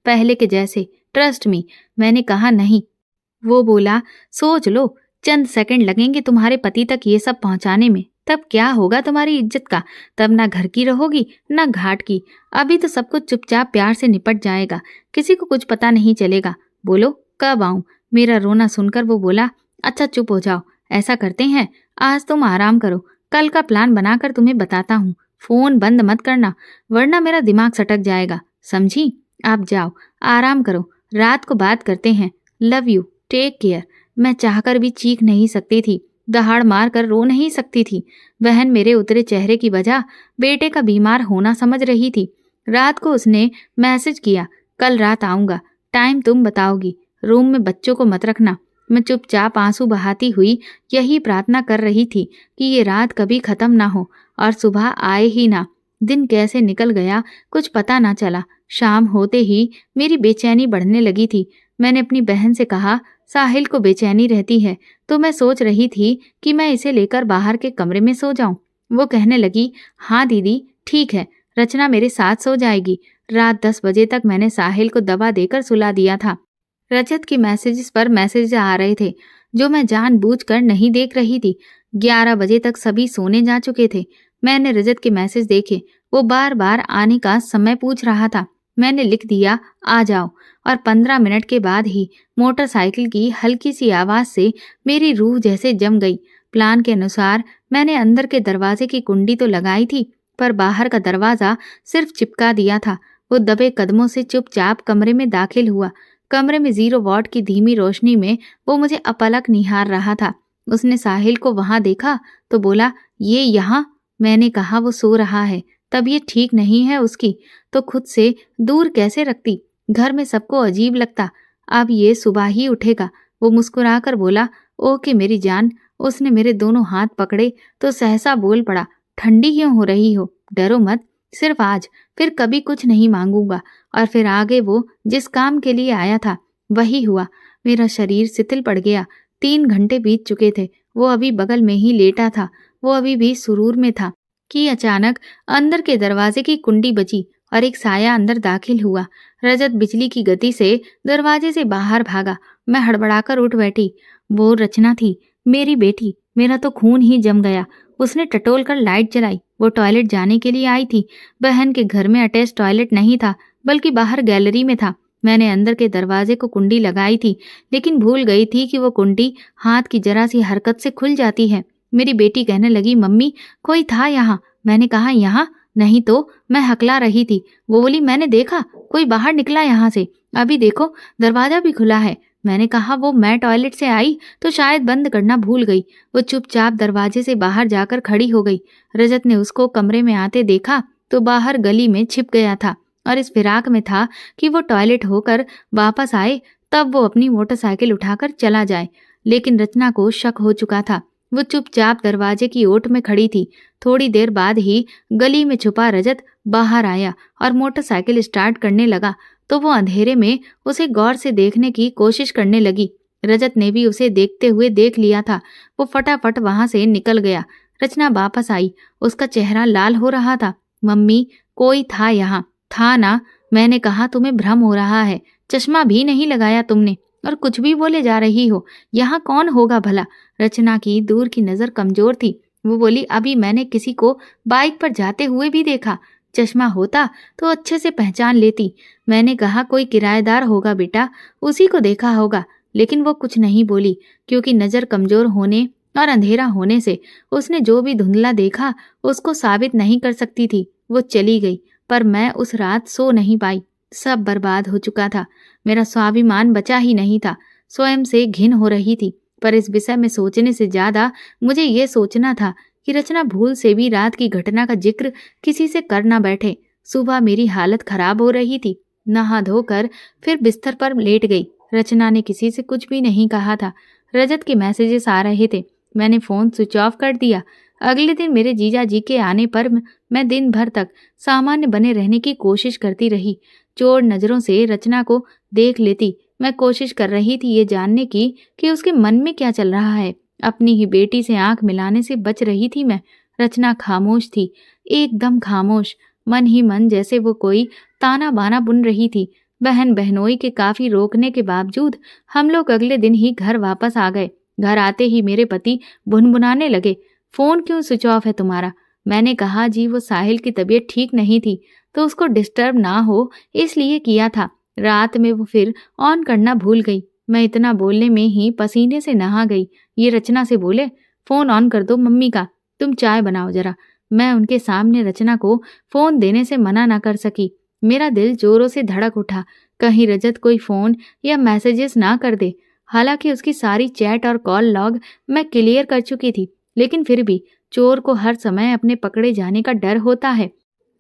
पहले के जैसे, ट्रस्ट मी। मैंने कहा, नहीं। वो बोला, सोच लो, चंद सेकंड लगेंगे तुम्हारे पति तक ये सब पहुंचाने में। तब क्या होगा तुम्हारी इज्जत का? तब ना घर की रहोगी ना घाट की। अभी तो सब कुछ चुपचाप प्यार से निपट जाएगा, किसी को कुछ पता नहीं चलेगा। बोलो, कब आऊं? मेरा रोना सुनकर वो बोला, अच्छा चुप हो जाओ, ऐसा करते हैं, आज तुम आराम करो, कल का प्लान बनाकर तुम्हें बताता हूँ। फोन बंद मत करना, वरना मेरा दिमाग सटक जाएगा, समझी? आप जाओ, आराम करो, रात को बात करते हैं। Love you, take care. मैं चाहकर भी चीख नहीं सकती थी, दहाड़ मार कर रो नहीं सकती थी। बहन मेरे उतरे चेहरे की वजह बेटे का बीमार होना समझ रही थी। रात को उसने मैसेज किया, कल रात आऊंगा, टाइम तुम बताओगी, रूम में बच्चों को मत रखना। मैं चुपचाप आंसू बहाती हुई यही प्रार्थना कर रही थी कि ये रात कभी खत्म ना हो और सुबह आए ही ना। दिन कैसे निकल गया कुछ पता ना चला। शाम होते ही मेरी बेचैनी बढ़ने लगी थी। मैंने अपनी बहन से कहा, साहिल को बेचैनी रहती है तो मैं सोच रही थी कि मैं इसे लेकर बाहर के कमरे में सो जाऊं। वो कहने लगी, हाँ दीदी ठीक है, रचना मेरे साथ सो जाएगी। रात 10 बजे तक मैंने साहिल को दवा देकर सुला दिया था। रजत के मैसेजेस पर मैसेज आ रहे थे जो मैं जानबूझकर नहीं देख रही थी। 11 बजे तक सभी सोने जा चुके थे। मैंने रजत के मैसेज देखे, वो बार बार आने का समय पूछ रहा था। मैंने लिख दिया, आ जाओ, और 15 मिनट के बाद ही मोटरसाइकिल की हल्की सी आवाज से मेरी रूह जैसे जम गई। प्लान के अनुसार मैंने अंदर के दरवाजे की कुंडी तो लगाई थी, पर बाहर का दरवाजा सिर्फ चिपका दिया था। वो दबे कदमों से चुपचाप कमरे में दाखिल हुआ। कमरे में 0 वॉट की धीमी रोशनी में वो मुझे अपलक निहार रहा था। उसने साहिल को वहां देखा तो बोला, ये यहाँ? मैंने कहा, वो सो रहा है, तबीयत ठीक नहीं है उसकी, तो खुद से दूर कैसे रखती? घर में सबको अजीब लगता, अब ये सुबह ही उठेगा। वो मुस्कुराकर बोला, ओके मेरी जान। उसने मेरे दोनों हाथ पकड़े तो सहसा बोल पड़ा, ठंडी क्यों हो रही हो? डरो मत, सिर्फ आज, फिर कभी कुछ नहीं मांगूंगा। और फिर आगे वो जिस काम के लिए आया था वही हुआ। मेरा शरीर शिथिल पड़ गया। 3 घंटे बीत चुके थे। वो अभी बगल में ही लेटा था, वो अभी भी सुरूर में था कि अचानक अंदर के दरवाजे की कुंडी बजी और एक साया अंदर दाखिल हुआ। रजत बिजली की गति से दरवाजे से बाहर भागा। मैं हड़बड़ाकर उठ बैठी। वो रचना थी, मेरी बेटी। मेरा तो खून ही जम गया। उसने टटोल कर लाइट जलाई। वो टॉयलेट जाने के लिए आई थी। बहन के घर में अटैच टॉयलेट नहीं था, बल्कि बाहर गैलरी में था। मैंने अंदर के दरवाजे को कुंडी लगाई थी, लेकिन भूल गई थी कि वो कुंडी हाथ की जरा सी हरकत से खुल जाती है। मेरी बेटी कहने लगी, मम्मी कोई था यहाँ। मैंने कहा, यहाँ? नहीं तो मैं हकला रही थी। वो बोली, मैंने देखा, कोई बाहर निकला यहाँ से, अभी देखो दरवाजा भी खुला है। मैंने कहा वो मैं टॉयलेट से आई तो शायद बंद करना भूल गई। वो चुपचाप दरवाजे से बाहर जाकर खड़ी हो गई। रजत ने उसको कमरे में आते देखा तो बाहर गली में छिप गया था और इस फिराक में था कि वो टॉयलेट होकर वापस आए तब वो अपनी मोटरसाइकिल उठाकर चला जाए। लेकिन रचना को शक हो चुका था। वो चुपचाप दरवाजे की ओट में खड़ी थी। थोड़ी देर बाद ही गली में छुपा रजत बाहर आया और मोटरसाइकिल स्टार्ट करने लगा तो वो अंधेरे में उसे गौर से देखने की कोशिश करने लगी। रजत ने भी उसे देखते हुए देख लिया था। वो फटाफट वहां से निकल गया। रचना वापस आई। उसका चेहरा लाल हो रहा था। मम्मी, कोई था यहाँ? था ना, मैंने कहा तुम्हें भ्रम हो रहा है, चश्मा भी नहीं लगाया तुमने और कुछ भी बोले जा रही हो। यहाँ कौन होगा भला? रचना की दूर की नजर कमजोर थी। वो बोली, अभी मैंने किसी को बाइक पर जाते हुए भी देखा। चश्मा होता तो अच्छे से पहचान लेती। मैंने कहा कोई किराएदार होगा बेटा, उसी को देखा होगा। लेकिन वो कुछ नहीं बोली क्योंकि नजर कमजोर होने और अंधेरा होने से उसने जो भी धुंधला देखा उसको साबित नहीं कर सकती थी। वो चली गई पर मैं उस रात सो नहीं पाई। सब बर्बाद हो चुका था। मेरा स्वाभिमान बचा ही नहीं था। स्वयं से घिन हो रही थी। पर इस विषय में सोचने से ज्यादा मुझे ये सोचना था कि रचना भूल से भी रात की घटना का जिक्र किसी से कर ना बैठे। सुबह मेरी हालत खराब हो रही थी। नहा धोकर फिर बिस्तर पर लेट गई। रचना ने किसी से कुछ भी नहीं कहा था। रजत के मैसेजेस आ रहे थे। मैंने फोन स्विच ऑफ कर दिया। अगले दिन मेरे जीजा जी के आने पर मैं दिन भर तक सामान्य बने रहने की कोशिश करती रही। चोर नजरों से रचना को देख लेती। मैं कोशिश कर रही थी ये जानने की कि उसके मन में क्या चल रहा है। अपनी ही बेटी से आंख मिलाने से बच रही थी मैं। रचना खामोश थी, एकदम खामोश। मन ही मन जैसे वो कोई ताना बाना बुन रही थी। बहन बहनोई के काफी रोकने के बावजूद हम लोग अगले दिन ही घर वापस आ गए। घर आते ही मेरे पति भुनभुनाने लगे, फोन क्यों स्विच ऑफ है तुम्हारा? मैंने कहा जी वो साहिल की तबीयत ठीक नहीं थी तो उसको डिस्टर्ब ना हो इसलिए किया था। रात में वो फिर ऑन करना भूल गई। मैं इतना बोलने में ही पसीने से नहा गई। ये रचना से बोले, फोन ऑन कर दो मम्मी का, तुम चाय बनाओ जरा। मैं उनके सामने रचना को फोन देने से मना ना कर सकी। मेरा दिल जोरों से धड़क उठा, कहीं रजत कोई फोन या मैसेजेस ना कर दे। हालांकि उसकी सारी चैट और कॉल लॉग मैं क्लियर कर चुकी थी, लेकिन फिर भी चोर को हर समय अपने पकड़े जाने का डर होता है।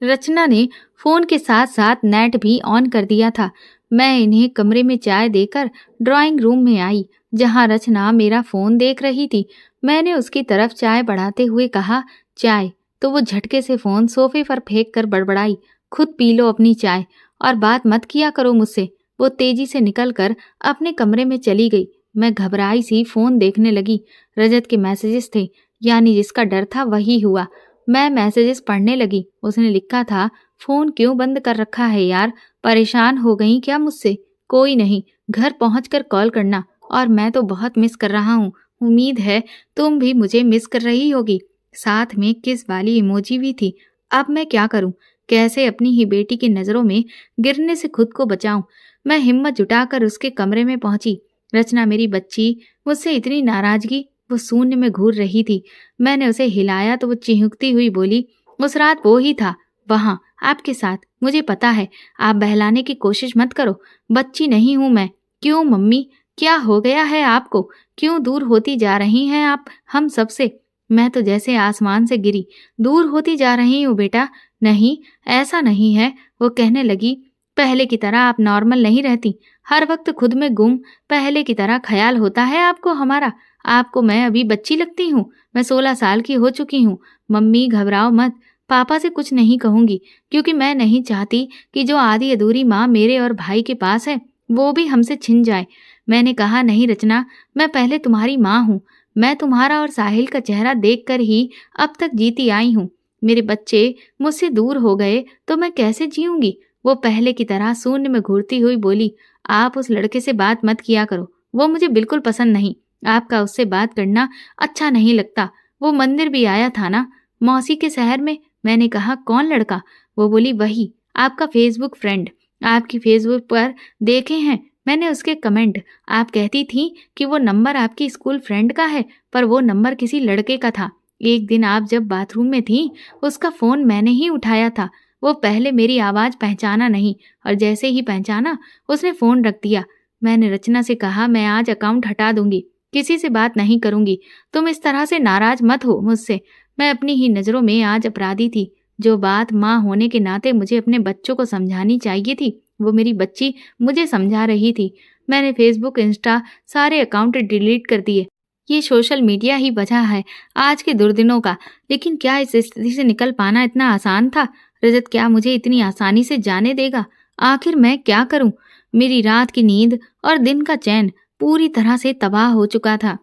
रचना ने फोन के साथ साथ नेट भी ऑन कर दिया था। मैं इन्हें कमरे में चाय देकर ड्राइंग रूम में आई, जहां रचना मेरा फोन देख रही थी। मैंने उसकी तरफ चाय बढ़ाते हुए कहा, चाय? तो वो झटके से फोन सोफे पर फेंक कर बड़बड़ाई, खुद पी लो अपनी चाय और बात मत किया करो मुझसे। वो तेजी से निकलकर अपने कमरे में चली गई। मैं घबराई सी फोन देखने लगी। रजत के मैसेजेस थे, यानी जिसका डर था वही हुआ। मैं मैसेजेस पढ़ने लगी। उसने लिखा था, फोन क्यों बंद कर रखा है यार, परेशान हो गई क्या मुझसे? कोई नहीं, घर पहुंचकर कॉल करना, और मैं तो बहुत मिस कर रहा हूँ। उम्मीद है तुम भी मुझे मिस कर रही होगी। साथ में किस वाली इमोजी भी थी। अब मैं क्या करूं? कैसे अपनी ही बेटी की नजरों में गिरने से खुद को बचाऊं? मैं हिम्मत जुटाकर उसके कमरे में पहुंची। रचना मेरी बच्ची, मुझसे इतनी नाराजगी? वो शून्य में घूर रही थी। मैंने उसे हिलाया तो वो चिहुकती हुई बोली, उस रात वो ही था वहां आपके साथ। मुझे पता है, आप बहलाने की कोशिश मत करो। बच्ची नहीं हूं मैं। क्यों मम्मी, क्या हो गया है आपको? क्यों दूर होती जा रही हैं आप हम सबसे? मैं तो जैसे आसमान से गिरी दूर होती जा रही हूँ बेटा। नहीं, ऐसा नहीं है। वो कहने लगी, पहले की तरह आप नॉर्मल नहीं रहती। हर वक्त खुद में गुम। पहले की तरह ख्याल होता है आपको हमारा? आपको मैं अभी बच्ची लगती हूँ? मैं 16 साल की हो चुकी हूँ। मम्मी घबराओ मत, पापा से कुछ नहीं कहूंगी, क्योंकि मैं नहीं चाहती कि जो आधी अधूरी माँ मेरे और भाई के पास है वो भी हमसे छिन जाए। मैंने कहा, नहीं रचना, मैं पहले तुम्हारी माँ हूँ। मैं तुम्हारा और साहिल का चेहरा देखकर ही अब तक जीती आई हूँ। मेरे बच्चे मुझसे दूर हो गए तो मैं कैसे जीऊंगी? वो पहले की तरह शून्य में घूरती हुई बोली, आप उस लड़के से बात मत किया करो, वो मुझे बिल्कुल पसंद नहीं। आपका उससे बात करना अच्छा नहीं लगता। वो मंदिर भी आया था ना, मौसी के शहर में। मैंने कहा, कौन लड़का? वो बोली, वही आपका फेसबुक फ्रेंड। आपकी फेसबुक पर देखे हैं मैंने उसके कमेंट। आप कहती थी कि वो नंबर आपकी स्कूल फ्रेंड का है, पर वो नंबर किसी लड़के का था। एक दिन आप जब बाथरूम में थीं, उसका फ़ोन मैंने ही उठाया था। वो पहले मेरी आवाज़ पहचाना नहीं और जैसे ही पहचाना, उसने फ़ोन रख दिया। मैंने रचना से कहा, मैं आज अकाउंट हटा दूँगी, किसी से बात नहीं करूँगी। तुम इस तरह से नाराज़ मत हो मुझसे। मैं अपनी ही नज़रों में आज अपराधी थी। जो बात माँ होने के नाते मुझे अपने बच्चों को समझानी चाहिए थी, वो मेरी बच्ची मुझे समझा रही थी। मैंने फ़ेसबुक, इंस्टा सारे अकाउंट डिलीट कर दिए। ये सोशल मीडिया ही वजह है आज के दुर्दिनों का। लेकिन क्या इस स्थिति से निकल पाना इतना आसान था? रजत क्या मुझे इतनी आसानी से जाने देगा? आखिर मैं क्या करूं? मेरी रात की नींद और दिन का चैन पूरी तरह से तबाह हो चुका था।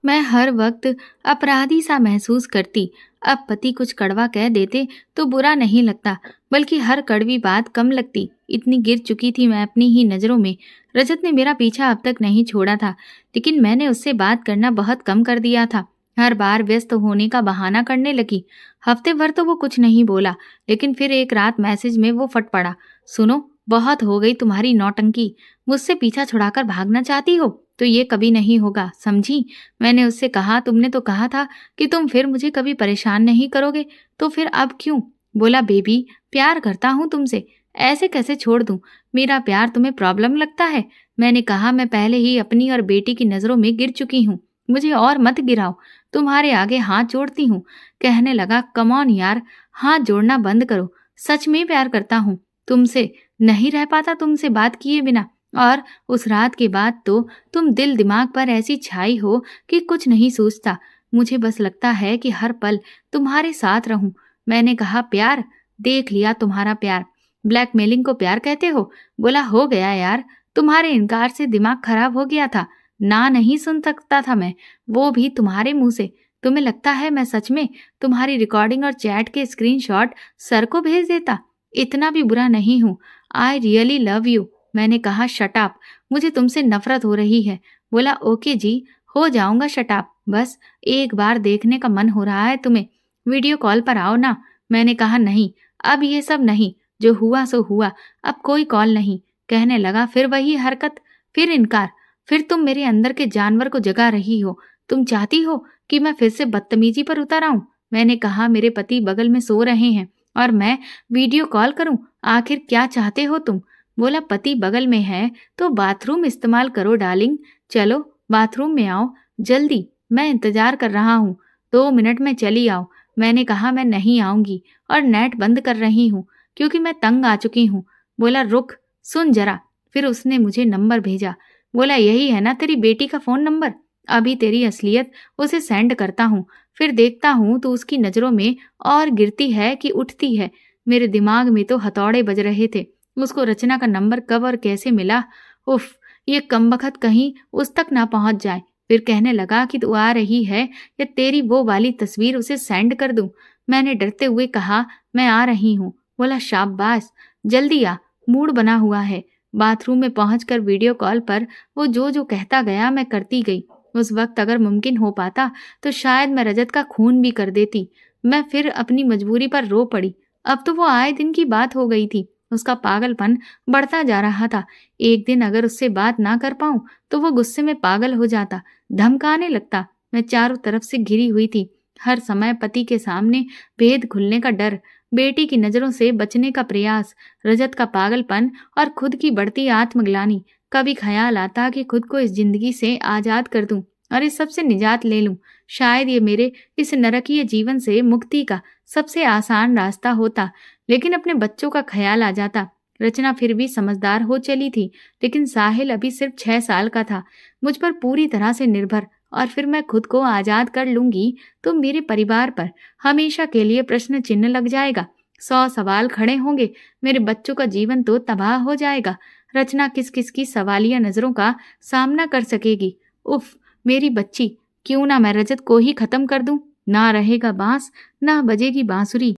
मैं हर वक्त अपराधी सा महसूस करती। अब पति कुछ कड़वा कह देते तो बुरा नहीं लगता, बल्कि हर कड़वी बात कम लगती। इतनी गिर चुकी थी मैं अपनी ही नज़रों में। रजत ने मेरा पीछा अब तक नहीं छोड़ा था, लेकिन मैंने उससे बात करना बहुत कम कर दिया था। हर बार व्यस्त होने का बहाना करने लगी। हफ्ते भर तो वो कुछ नहीं बोला, लेकिन फिर एक रात मैसेज में वो फट पड़ा, सुनो, बहुत हो गई तुम्हारी नौटंकी। मुझसे पीछा छुड़ाकर भागना चाहती हो तो ये कभी नहीं होगा, समझी? मैंने उससे कहा, तुमने तो कहा था कि तुम फिर मुझे कभी परेशान नहीं करोगे, तो फिर अब क्यों? बोला, बेबी, प्यार करता हूँ तुमसे, ऐसे कैसे छोड़ दूं? मेरा प्यार तुम्हें प्रॉब्लम लगता है? मैंने कहा, मैं पहले ही अपनी और बेटी की नज़रों में गिर चुकी हूँ, मुझे और मत गिराओ, तुम्हारे आगे हाथ जोड़ती हूँ। कहने लगा, कम ऑन यार, हाथ जोड़ना बंद करो, सच में प्यार करता हूँ तुमसे, नहीं रह पाता तुमसे बात किए बिना। और उस रात के बाद तो तुम दिल दिमाग पर ऐसी छाई हो कि कुछ नहीं सूझता। मुझे बस लगता है कि हर पल तुम्हारे साथ रहूं। मैंने कहा, प्यार? देख लिया तुम्हारा प्यार। ब्लैकमेलिंग को प्यार कहते हो? बोला, हो गया यार, तुम्हारे इनकार से दिमाग खराब हो गया था, ना नहीं सुन सकता था मैं, वो भी तुम्हारे मुंह से। तुम्हें लगता है मैं सच में तुम्हारी रिकॉर्डिंग और चैट के स्क्रीनशॉट सर को भेज देता? इतना भी बुरा नहीं हूं। I really love you. मैंने कहा, शट अप, मुझे तुमसे नफरत हो रही है। बोला, ओके जी, हो जाऊंगा शट अप, बस एक बार देखने का मन हो रहा है तुम्हें, वीडियो कॉल पर आओ ना। मैंने कहा, नहीं, अब ये सब नहीं, जो हुआ सो हुआ, अब कोई कॉल नहीं। कहने लगा, फिर वही हरकत, फिर इनकार, फिर तुम मेरे अंदर के जानवर को जगा रही हो। तुम चाहती हो कि मैं फिर से बदतमीजी पर उतर आऊं? मैंने कहा, मेरे पति बगल में सो रहे हैं और मैं वीडियो कॉल करूं, आखिर क्या चाहते हो तुम? बोला, पति बगल में है तो बाथरूम इस्तेमाल करो डार्लिंग, चलो बाथरूम में आओ जल्दी, मैं इंतजार कर रहा हूँ, 2 मिनट में चली आओ। मैंने कहा, मैं नहीं आऊंगी और नेट बंद कर रही हूँ क्योंकि मैं तंग आ चुकी हूँ। बोला, रुक, सुन जरा। फिर उसने मुझे नंबर भेजा। बोला, यही है ना तेरी बेटी का फोन नंबर? अभी तेरी असलियत उसे सेंड करता हूँ, फिर देखता हूँ तो उसकी नजरों में और गिरती है कि उठती है। मेरे दिमाग में तो हथौड़े बज रहे थे। उसको रचना का नंबर कब और कैसे मिला? उफ, ये कमबख्त कहीं उस तक ना पहुंच जाए। फिर कहने लगा कि तू आ रही है या तेरी वो वाली तस्वीर उसे सेंड कर दूं? मैंने डरते हुए कहा, मैं आ रही हूँ। बोला, शाबाश, जल्दी आ, मूड बना हुआ है। बाथरूम में पहुंचकर वीडियो कॉल पर वो जो जो कहता गया मैं करती गई। उस वक्त अगर मुमकिन हो पाता तो शायद मैं रजत का खून भी कर देती। मैं फिर अपनी मजबूरी पर रो पड़ी। अब तो वो आए दिन की बात हो गई थी। उसका पागलपन बढ़ता जा रहा था। एक दिन अगर उससे बात ना कर पाऊं तो वो गुस्से में पागल हो जाता, धमकाने लगता। मैं चारों तरफ से घिरी हुई थी। हर समय पति के सामने भेद खुलने का डर, बेटी की नजरों से बचने का प्रयास, रजत का पागलपन और खुद की बढ़ती आत्मग्लानि। कभी ख्याल आता कि खुद को इस जिंदगी से आजाद कर दूं और इस सब से निजात ले लूं। शायद ये मेरे इस नरकीय जीवन से मुक्ति का सबसे आसान रास्ता होता। लेकिन अपने बच्चों का ख्याल आ जाता। रचना फिर भी समझदार हो चली थी, लेकिन साहिल अभी सिर्फ 6 साल का था, मुझ पर पूरी तरह से निर्भर। और फिर मैं खुद को आजाद कर लूंगी तो मेरे परिवार पर हमेशा के लिए प्रश्न चिन्ह लग जाएगा। 100 सवाल खड़े होंगे। मेरे बच्चों का जीवन तो तबाह हो जाएगा। रचना किस किस की सवालिया नजरों का सामना कर सकेगी? उफ, मेरी बच्ची, क्यों ना मैं रजत को ही खत्म कर दूं? ना रहेगा बांस, ना बजेगी बांसुरी।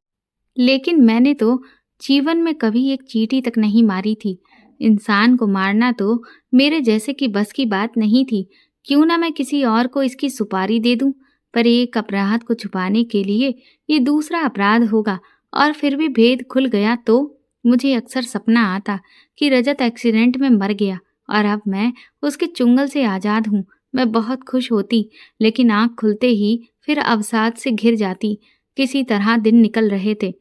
लेकिन मैंने तो जीवन में कभी एक चींटी तक नहीं मारी थी। इंसान को मारना तो मेरे जैसे की बस की बात नहीं थी। क्यों ना मैं किसी और को इसकी सुपारी दे दूं? पर एक अपराध को छुपाने के लिए ये दूसरा अपराध होगा, और फिर भी भेद खुल गया तो? मुझे अक्सर सपना आता कि रजत एक्सीडेंट में मर गया और अब मैं उसके चुंगल से आजाद हूँ। मैं बहुत खुश होती, लेकिन आँख खुलते ही फिर अवसाद से घिर जाती। किसी तरह दिन निकल रहे थे।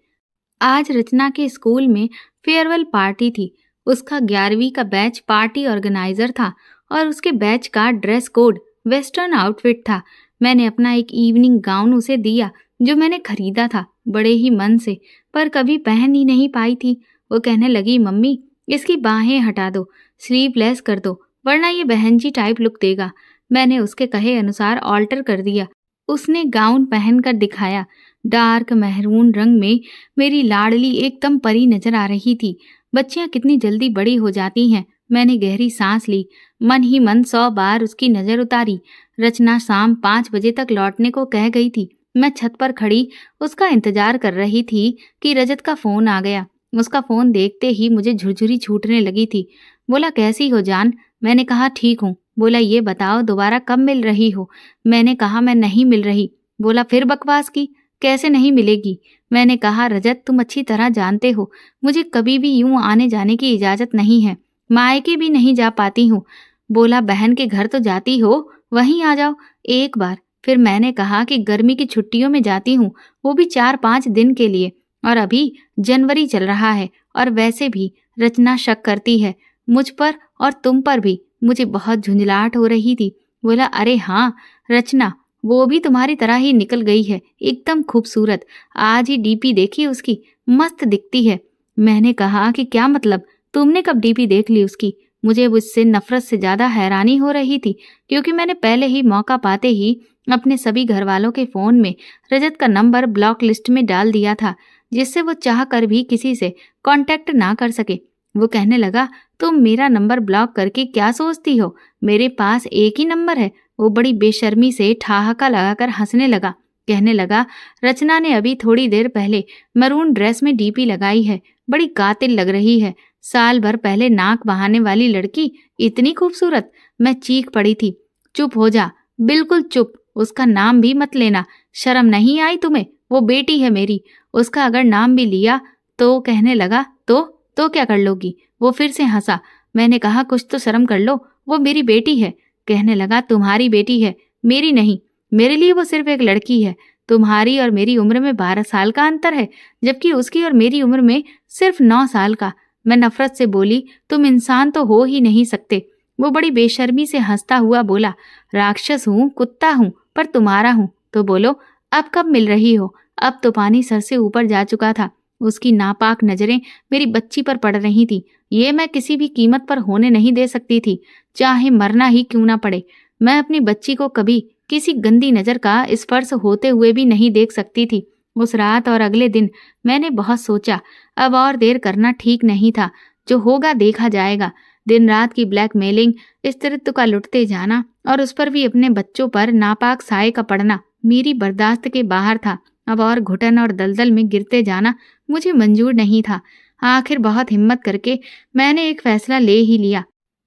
आज रचना के स्कूल में फेयरवेल पार्टी थी। उसका 11वीं का बैच पार्टी ऑर्गेनाइजर था और उसके बैच का ड्रेस कोड वेस्टर्न आउटफिट था। मैंने अपना एक इवनिंग गाउन उसे दिया जो मैंने खरीदा था, बड़े ही मन से, पर कभी पहन ही नहीं पाई थी। वो कहने लगी, मम्मी इसकी बाहें हटा दो, स्लीवलेस कर दो, वरना ये बहन जी टाइप लुक देगा। मैंने उसके कहे अनुसार ऑल्टर कर दिया। उसने गाउन पहनकर दिखाया। डार्क महरून रंग में मेरी लाडली एकदम परी नजर आ रही थी। बच्चियां कितनी जल्दी बड़ी हो जाती हैं। मैंने गहरी सांस ली, मन ही मन 100 बार उसकी नजर उतारी। रचना शाम 5 बजे तक लौटने को कह गई थी। मैं छत पर खड़ी उसका इंतजार कर रही थी कि रजत का फोन आ गया। उसका फोन देखते ही मुझे झुरझुरी छूटने लगी थी। बोला, कैसी हो जान? मैंने कहा, ठीक हूँ। बोला, ये बताओ दोबारा कब मिल रही हो? मैंने कहा, मैं नहीं मिल रही। बोला, फिर बकवास की, कैसे नहीं मिलेगी? मैंने कहा, रजत तुम अच्छी तरह जानते हो मुझे कभी भी यूं आने जाने की इजाजत नहीं है, मायके भी नहीं जा पाती हूँ। बोला, बहन के घर तो जाती हो, वहीं आ जाओ एक बार। फिर मैंने कहा कि गर्मी की छुट्टियों में जाती हूँ, वो भी 4-5 दिन के लिए, और अभी जनवरी चल रहा है, और वैसे भी रचना शक करती है मुझ पर और तुम पर भी। मुझे बहुत झुंझलाहट हो रही थी। बोला, अरे हाँ, रचना वो भी तुम्हारी तरह ही निकल गई है, एकदम खूबसूरत। आज ही डीपी देखी उसकी, मस्त दिखती है। मैंने कहा कि क्या मतलब, तुमने कब डीपी देख ली उसकी? मुझे उससे नफरत से ज्यादा हैरानी हो रही थी, क्योंकि मैंने पहले ही मौका पाते ही अपने सभी घर वालों के फोन में रजत का नंबर ब्लॉक लिस्ट में डाल दिया था, जिससे वो चाह कर भी किसी से कांटेक्ट ना कर सके। वो कहने लगा, तुम मेरा नंबर ब्लॉक करके क्या सोचती हो? मेरे पास एक ही नंबर है। वो बड़ी बेशर्मी से ठहाका लगाकर हंसने लगा। कहने लगा, रचना ने अभी थोड़ी देर पहले मरून ड्रेस में डीपी लगाई है, बड़ी कातिल लग रही है। साल भर पहले नाक बहाने वाली लड़की इतनी खूबसूरत। मैं चीख पड़ी थी, चुप हो जा, बिल्कुल चुप, उसका नाम भी मत लेना। शर्म नहीं आई तुम्हें? वो बेटी है मेरी, उसका अगर नाम भी लिया तो? कहने लगा, तो क्या कर लोगी? वो फिर से हंसा। मैंने कहा, कुछ तो शर्म कर लो, वो मेरी बेटी है। कहने लगा, तुम्हारी बेटी है, मेरी नहीं। मेरे लिए वो सिर्फ एक लड़की है। तुम्हारी और मेरी उम्र में 12 साल का अंतर है, जबकि उसकी और मेरी उम्र में सिर्फ 9 साल का। मैं नफरत से बोली, तुम इंसान तो हो ही नहीं सकते। वो बड़ी बेशर्मी से हंसता हुआ बोला, राक्षस हूँ, कुत्ता हूँ, पर तुम्हारा हूँ। तो बोलो, अब कब मिल रही हो? अब तो पानी सर से ऊपर जा चुका था। उसकी नापाक नजरें मेरी बच्ची पर पड़ रही थी। ये मैं किसी भी कीमत पर होने नहीं दे सकती थी, चाहे मरना ही क्यों ना पड़े। मैं अपनी बच्ची को कभी किसी गंदी नजर का स्पर्श होते हुए भी नहीं देख सकती थी। उस रात और अगले दिन मैंने बहुत सोचा, अब और देर करना ठीक नहीं था। जो होगा देखा जाएगा। दिन रात की ब्लैकमेलिंग, स्त्रीत्व का लुटते जाना और उस पर भी अपने बच्चों पर नापाक साए का पड़ना मेरी बर्दाश्त के बाहर था। अब और घुटन और दलदल में गिरते जाना मुझे मंजूर नहीं था। आखिर बहुत हिम्मत करके मैंने एक फैसला ले ही लिया।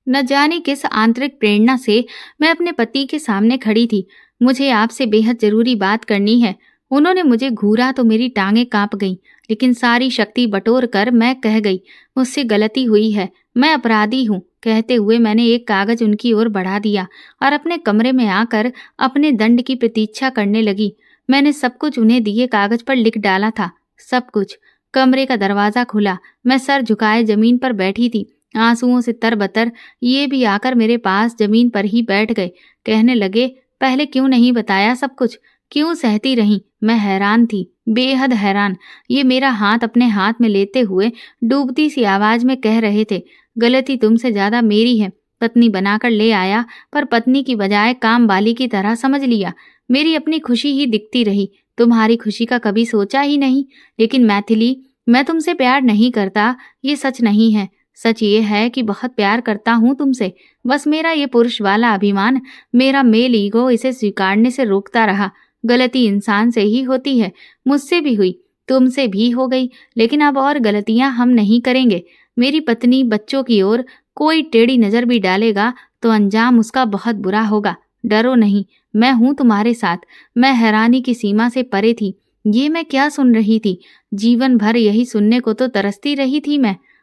न जाने किस आंतरिक प्रेरणा से मैं अपने पति के सामने खड़ी थी। मुझे आपसे बेहद जरूरी बात करनी है। उन्होंने मुझे घूरा तो मेरी टांगें कांप गईं, लेकिन सारी शक्ति बटोर कर मैं कह गई, मुझसे गलती हुई है, मैं अपराधी हूँ। कहते हुए मैंने एक कागज उनकी ओर बढ़ा दिया और अपने कमरे में आकर अपने दंड की प्रतीक्षा करने लगी। मैंने सब कुछ उन्हें दिए कागज पर लिख डाला था, सब कुछ। कमरे का दरवाजा खुला। मैं सर झुकाए जमीन पर बैठी थी, आंसुओं से तरबतर। ये भी आकर मेरे पास जमीन पर ही बैठ गए। कहने लगे, पहले क्यों नहीं बताया सब कुछ? क्यों सहती रही? मैं हैरान थी, बेहद हैरान। ये मेरा हाथ अपने हाथ में लेते हुए डूबती सी आवाज में कह रहे थे, गलती तुमसे ज्यादा मेरी है। पत्नी बनाकर ले आया, पर पत्नी की बजाय काम वाली की तरह समझ लिया। मेरी अपनी खुशी ही दिखती रही, तुम्हारी खुशी का कभी सोचा ही नहीं। लेकिन मैथिली, मैं तुमसे प्यार नहीं करता, ये सच नहीं है। सच ये है कि बहुत प्यार करता हूँ तुमसे। बस मेरा ये पुरुष वाला अभिमान, मेरा मेल ईगो इसे स्वीकारने से रोकता रहा। गलती इंसान से ही होती है, मुझसे भी हुई, तुमसे भी हो गई, लेकिन अब और गलतियां हम नहीं करेंगे। मेरी पत्नी, बच्चों की ओर कोई टेढ़ी नजर भी डालेगा तो अंजाम उसका बहुत बुरा होगा। डरो नहीं, मैं हूं तुम्हारे साथ। मैं हैरानी की सीमा से परे थी। ये मैं क्या सुन रही थी? जीवन भर यही सुनने को तो तरसती रही थी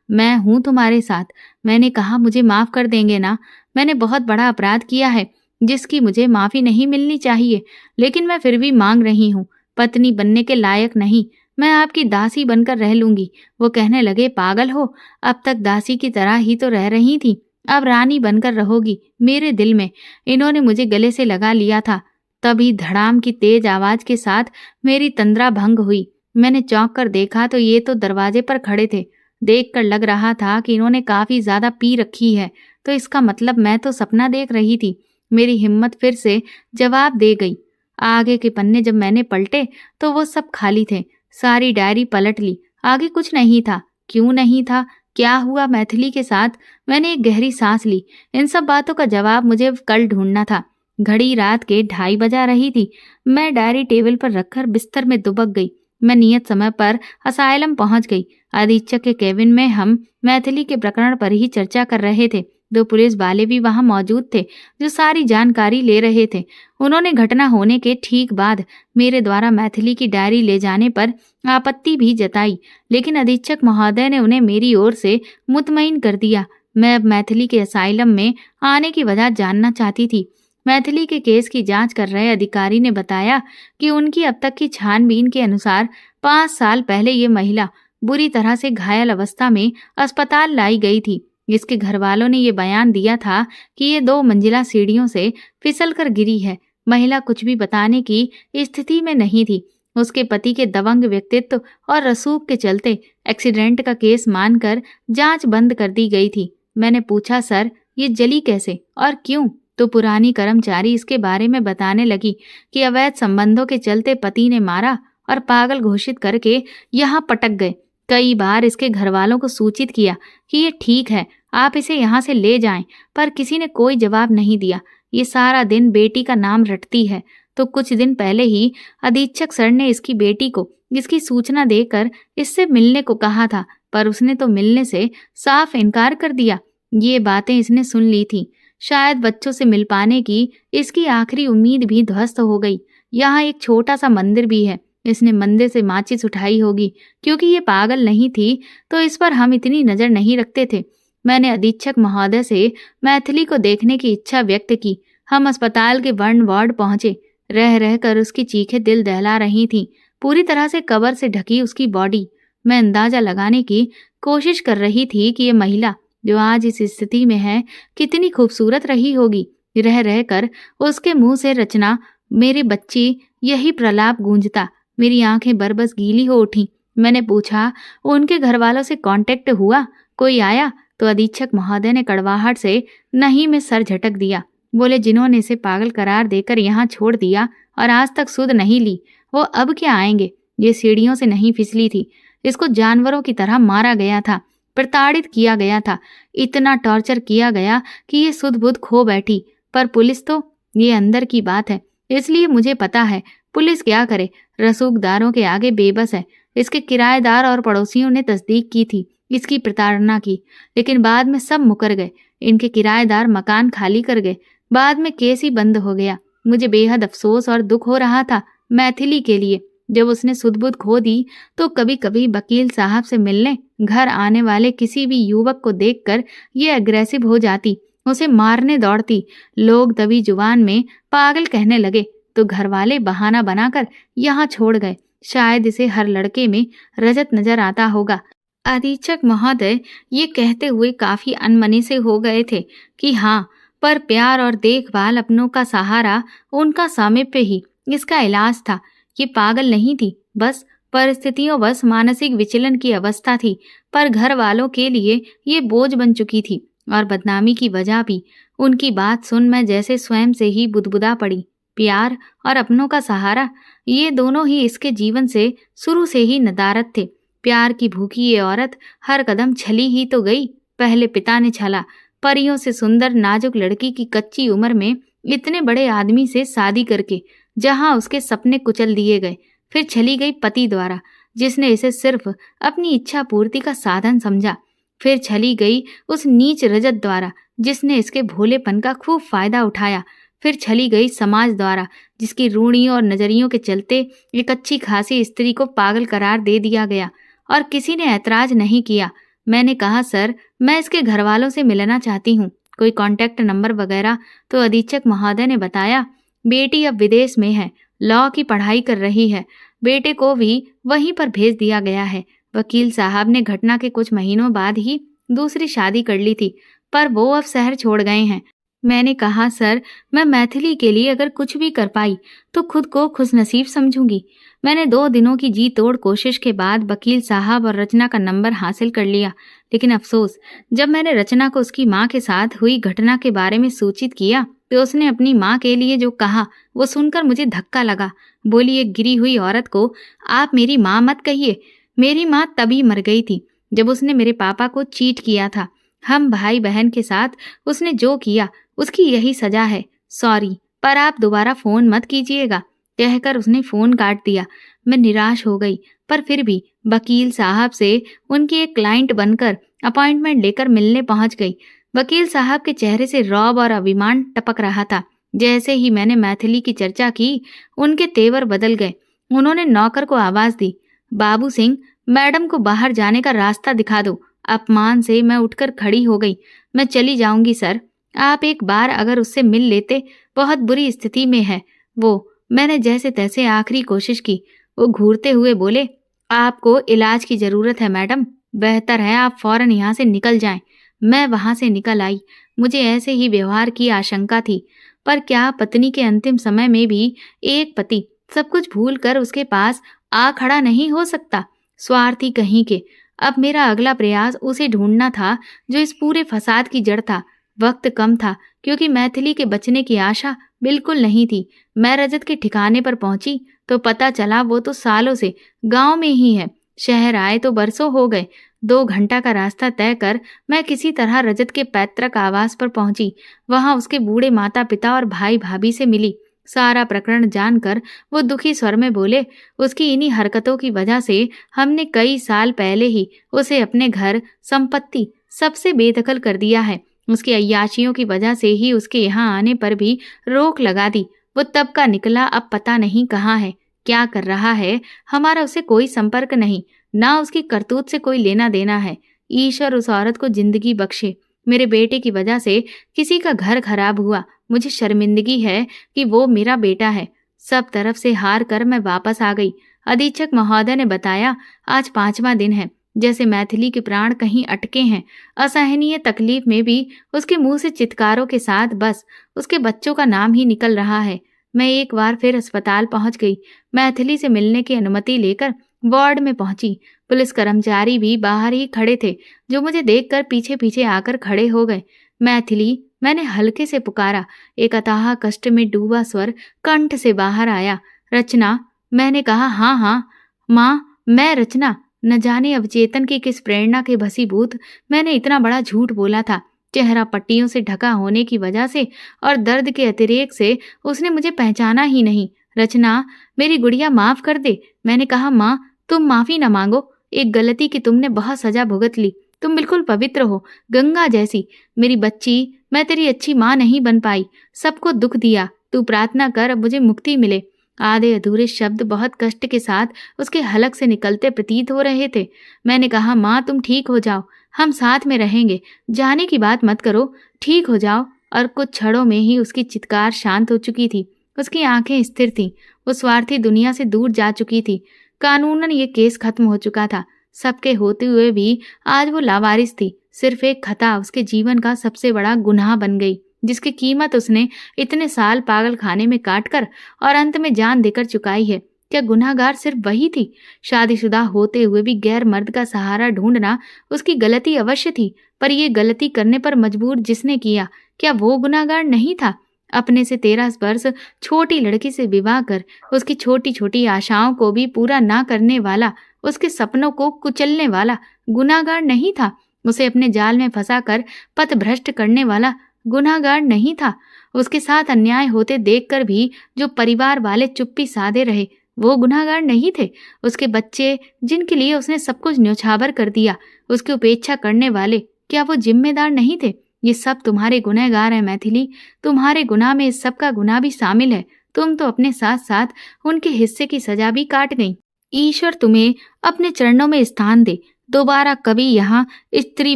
मैं हूं तुम्हारे साथ। मैंने कहा, मुझे माफ कर देंगे ना? मैंने बहुत बड़ा अपराध किया है, जिसकी मुझे माफ़ी नहीं मिलनी चाहिए, लेकिन मैं फिर भी मांग रही हूँ। पत्नी बनने के लायक नहीं, मैं आपकी दासी बनकर रह लूंगी। वो कहने लगे, पागल हो, अब तक दासी की तरह ही तो रह रही थी, अब रानी बनकर रहोगी मेरे दिल में। इन्होंने मुझे गले से लगा लिया था। तभी धड़ाम की तेज आवाज के साथ मेरी तंद्रा भंग हुई। मैंने चौंक कर देखा तो ये तो दरवाजे पर खड़े थे। देखकर लग रहा था कि इन्होंने काफी ज्यादा पी रखी है, तो इसका मतलब मैं तो सपना देख रही थी। मेरी हिम्मत फिर से जवाब दे गई। आगे के पन्ने जब मैंने पलटे तो वो सब खाली थे। सारी डायरी पलट ली, आगे कुछ नहीं था। क्यों नहीं था? क्या हुआ मैथिली के साथ? मैंने एक गहरी सांस ली। इन सब बातों का जवाब मुझे कल ढूंढना था। घड़ी रात के 2:30 बजा रही थी। मैं डायरी टेबल पर रखकर बिस्तर में दुबक गई। मैं नियत समय पर असाइलम पहुंच गई। अधीक्षक के केबिन में हम मैथिली के प्रकरण पर ही चर्चा कर रहे थे। 2 पुलिस वाले भी वहां मौजूद थे, जो सारी जानकारी ले रहे थे। उन्होंने घटना होने के ठीक बाद मेरे द्वारा मैथिली की डायरी ले जाने पर आपत्ति भी जताई, लेकिन अधीक्षक महोदय ने उन्हें मेरी ओर से मुतमईन कर दिया। मैं अब मैथिली के असाइलम में आने की वजह जानना चाहती थी। मैथिली के केस की जांच कर रहे अधिकारी ने बताया कि उनकी अब तक की छानबीन के अनुसार 5 साल पहले ये महिला बुरी तरह से घायल अवस्था में अस्पताल लाई गई थी। इसके घर वालों ने ये बयान दिया था कि ये 2 मंजिला सीढ़ियों से फिसल कर गिरी है। महिला कुछ भी बताने की स्थिति में नहीं थी। उसके पति के दबंग व्यक्तित्व और रसूख के चलते एक्सीडेंट का केस मानकर जांच बंद कर दी गई थी। मैंने पूछा, सर ये जली कैसे और क्यों? तो पुरानी कर्मचारी इसके बारे में बताने लगी कि अवैध संबंधों के चलते पति ने मारा और पागल घोषित करके यहाँ पटक गए। कई बार इसके घर वालों को सूचित किया कि ये ठीक है, आप इसे यहाँ से ले जाएं, पर किसी ने कोई जवाब नहीं दिया। ये सारा दिन बेटी का नाम रटती है। तो कुछ दिन पहले ही अधीक्षक सर ने इसकी बेटी को इसकी सूचना देकर इससे मिलने को कहा था, पर उसने तो मिलने से साफ इनकार कर दिया। ये बातें इसने सुन ली थी। शायद बच्चों से मिल पाने की इसकी आखिरी उम्मीद भी ध्वस्त हो गई। यहाँ एक छोटा सा मंदिर भी है। इसने मंदिर से माचिस उठाई होगी। क्योंकि ये पागल नहीं थी तो इस पर हम इतनी नजर नहीं रखते थे। मैंने अधीक्षक महोदय से मैथिली को देखने की इच्छा व्यक्त की। हम अस्पताल के बर्न वार्ड पहुंचे। रह रहकर उसकी चीखें दिल दहला रही थीं। पूरी तरह से कवर से ढकी उसकी बॉडी। मैं अंदाजा लगाने की कोशिश कर रही थी कि ये महिला जो आज इस स्थिति में है कितनी खूबसूरत रही होगी। रह रहकर उसके मुंह से रचना मेरे बच्ची यही प्रलाप गूंजता। मेरी आंखें बरबस गीली हो उठी। मैंने पूछा, उनके घर वालों से कांटेक्ट हुआ? कोई आया? तो अधीक्षक महोदय ने कड़वाहट से नहीं में सर झटक दिया। बोले, जिन्होंने इसे पागल करार देकर यहाँ छोड़ दिया और आज तक सुध नहीं ली, वो अब क्या आएंगे? ये सीढ़ियों से नहीं फिसली थी। इसको जानवरों की तरह मारा गया था, प्रताड़ित किया गया था, इतना टॉर्चर किया गया कि ये सुध बुध खो बैठी। पर पुलिस तो, ये अंदर की बात है, इसलिए मुझे पता है पुलिस क्या करे। रसूखदारों के आगे बेबस है। इसके किराएदार और पड़ोसियों ने तस्दीक की थी इसकी प्रताड़ना की, लेकिन बाद में सब मुकर गए। इनके किराएदार मकान खाली कर गए। बाद में केस ही बंद हो गया। मुझे बेहद अफसोस और दुख हो रहा था मैथिली के लिए। जब उसने सुध-बुध खो दी तो कभी कभी वकील साहब से मिलने घर आने वाले किसी भी युवक को देखकर ये अग्रेसिव हो जाती, उसे मारने दौड़ती। लोग दबी जुबान में पागल कहने लगे तो घर वाले बहाना बनाकर यहाँ छोड़ गए। शायद इसे हर लड़के में रजत नजर आता होगा। अधीक्षक महोदय ये कहते हुए काफी अनमने से हो गए थे कि हाँ, पर प्यार और देखभाल, अपनों का सहारा, उनका सामीप्य ही इसका इलाज था। ये पागल नहीं थी, बस परिस्थितियों बस मानसिक विचलन की अवस्था थी। पर घर वालों के लिए ये बोझ बन चुकी थी और बदनामी की वजह भी। उनकी बात सुन मैं जैसे स्वयं से ही बुदबुदा पड़ी। प्यार और अपनों का सहारा, ये दोनों ही इसके जीवन से शुरू से ही नदारद थे। प्यार की भूखी ये औरत हर कदम छली ही तो गई। पहले पिता ने छला, परियों से सुंदर नाजुक लड़की की कच्ची उम्र में इतने बड़े आदमी से शादी करके जहां उसके सपने कुचल दिए गए। फिर छली गई पति द्वारा, जिसने इसे सिर्फ अपनी इच्छा पूर्ति का साधन समझा। फिर छली गई उस नीच रजत द्वारा, जिसने इसके भोलेपन का खूब फायदा उठाया। फिर छली गई समाज द्वारा, जिसकी रूढ़ियों और नजरियों के चलते एक अच्छी खासी स्त्री को पागल करार दे दिया गया और किसी ने ऐतराज नहीं किया। मैंने कहा, सर मैं इसके घर वालों से मिलना चाहती हूँ। कोई कांटेक्ट नंबर वगैरह? तो अधीक्षक महोदय ने बताया, बेटी अब विदेश में है, लॉ की पढ़ाई कर रही है। बेटे को भी वहीं पर भेज दिया गया है। वकील साहब ने घटना के कुछ महीनों बाद ही दूसरी शादी कर ली थी, पर वो अब शहर छोड़ गए हैं। मैंने कहा, सर, मैं मैथिली के लिए अगर कुछ भी कर पाई तो खुद को खुशनसीब समझूंगी। मैंने 2 दिनों की जी तोड़ कोशिश के बाद वकील साहब और रचना का नंबर हासिल कर लिया, लेकिन अफसोस, जब मैंने रचना को उसकी माँ के साथ हुई घटना के बारे में सूचित किया तो उसने अपनी माँ के लिए जो कहा वो सुनकर मुझे धक्का लगा। बोली, एक गिरी हुई औरत को आप मेरी माँ मत कहिए। मेरी माँ तभी मर गई थी जब उसने मेरे पापा को चीट किया था। हम भाई बहन के साथ उसने जो किया उसकी यही सजा है। सॉरी, पर आप दोबारा फोन मत कीजिएगा, कहकर उसने फोन काट दिया। मैं निराश हो गई, पर फिर भी वकील साहब से उनकी एक क्लाइंट बनकर अपॉइंटमेंट लेकर मिलने पहुंच गई। वकील साहब के चेहरे से रौब और अभिमान टपक रहा था। जैसे ही मैंने मैथिली की चर्चा की, उनके तेवर बदल गए। उन्होंने नौकर को आवाज दी, बाबू सिंह, मैडम को बाहर जाने का रास्ता दिखा दो। अपमान से मैं उठकर खड़ी हो गई। मैं चली जाऊंगी सर, आप एक बार अगर उससे मिल लेते, बहुत बुरी स्थिति में है वो। मैंने जैसे तैसे आखिरी कोशिश की। वो घूरते हुए बोले, आपको इलाज की जरूरत है मैडम, बेहतर है आप फौरन यहाँ से निकल जाएं। मैं वहां से निकल आई। मुझे ऐसे ही व्यवहार की आशंका थी, पर क्या पत्नी के अंतिम समय में भी एक पति सब कुछ भूल कर उसके पास आ खड़ा नहीं हो सकता? स्वार्थी कहीं के। अब मेरा अगला प्रयास उसे ढूंढना था जो इस पूरे फसाद की जड़ था। वक्त कम था, क्योंकि मैथिली के बचने की आशा बिल्कुल नहीं थी। मैं रजत के ठिकाने पर पहुंची तो पता चला वो तो सालों से गांव में ही है। शहर आए तो बरसों हो गए। 2 घंटा का रास्ता तय कर मैं किसी तरह रजत के पैतृक आवास पर पहुंची। वहां उसके बूढ़े माता पिता और भाई भाभी से मिली। सारा प्रकरण जानकर वो दुखी स्वर में बोले, उसकी इन्हीं हरकतों की वजह से हमने कई साल पहले ही उसे अपने घर, संपत्ति सबसे बेदखल कर दिया है। उसकी अय्याशियों की वजह से ही उसके यहाँ आने पर भी रोक लगा दी। वो तब का निकला, अब पता नहीं कहाँ है, क्या कर रहा है। हमारा उसे कोई संपर्क नहीं, ना उसकी करतूत से कोई लेना देना है। ईश्वर उस औरत को जिंदगी बख्शे। मेरे बेटे की वजह से किसी का घर खराब हुआ। मुझे शर्मिंदगी है कि वो मेरा बेटा है। सब तरफ से हार कर मैं वापस आ गई। अधीक्षक महोदय ने बताया, आज 5वां दिन है जैसे मैथिली के प्राण कहीं अटके हैं। असहनीय तकलीफ में भी उसके मुंह से चित्कारों के साथ बस उसके बच्चों का नाम ही निकल रहा है। मैं एक बार फिर अस्पताल पहुंच गई। मैथिली से मिलने की अनुमति लेकर वार्ड में पहुंची। पुलिस कर्मचारी भी बाहर ही खड़े थे, जो मुझे देखकर पीछे पीछे आकर खड़े हो गए। मैथिली, मैंने हल्के से पुकारा। एक अथाह कष्ट में डूबा स्वर कंठ से बाहर आया। रचना, मैंने कहा, हाँ हाँ माँ, मैं रचना। न जाने अवचेतन की किस प्रेरणा के भसीभूत मैंने इतना बड़ा झूठ बोला था। चेहरा पट्टियों से ढका होने की वजह से और दर्द के अतिरेक से उसने मुझे पहचाना ही नहीं। रचना, मेरी गुड़िया, माफ कर दे। मैंने कहा, माँ, तुम माफी न मांगो। एक गलती की तुमने बहुत सजा भुगत ली। तुम बिल्कुल पवित्र हो, गंगा जैसी। मेरी बच्ची, मैं तेरी अच्छी माँ नहीं बन पाई, सबको दुख दिया। तू प्रार्थना कर, अब मुझे मुक्ति मिले। आधे अधूरे शब्द बहुत कष्ट के साथ उसके हलक से निकलते प्रतीत हो रहे थे। मैंने कहा, माँ, तुम ठीक हो जाओ, हम साथ में रहेंगे, जाने की बात मत करो, ठीक हो जाओ। और कुछ क्षणों में ही उसकी चित्कार शांत हो चुकी थी। उसकी आंखें स्थिर थीं। वो स्वार्थी दुनिया से दूर जा चुकी थी। कानूनन ये केस खत्म हो चुका था। सबके होते हुए भी आज वो लावारिस थी। सिर्फ एक खता उसके जीवन का सबसे बड़ा गुनाह बन गई, जिसकी कीमत उसने इतने साल पागल खाने में काटकर और अंत में जान देकर चुकाई है। क्या गुनाहगार सिर्फ वही थी? शादीशुदा होते हुए भी गैर मर्द का सहारा ढूंढना उसकी गलती अवश्य थी, पर यह गलती करने पर मजबूर जिसने किया, क्या वो गुनाहगार नहीं था? अपने से 13 वर्ष छोटी लड़की से विवाह कर उसकी छोटी छोटी आशाओं को भी पूरा ना करने वाला, उसके सपनों को कुचलने वाला गुनाहगार नहीं था? उसे अपने जाल में फंसाकर पथभ्रष्ट करने वाला गुनाहगार नहीं था? उसके साथ अन्याय होते देखकर भी जो परिवार वाले चुप्पी साधे रहे, वो गुनाहगार नहीं थे? उसके बच्चे, जिनके लिए उसने सब कुछ न्योछावर कर दिया, उसकी उपेक्षा करने वाले, क्या वो जिम्मेदार नहीं थे? ये सब तुम्हारे गुनहगार हैं मैथिली। तुम्हारे गुनाह में इस सब का गुनाह भी शामिल है। तुम तो अपने साथ साथ उनके हिस्से की सजा भी काट गई। ईश्वर तुम्हें अपने चरणों में स्थान दे। दोबारा कभी यहाँ स्त्री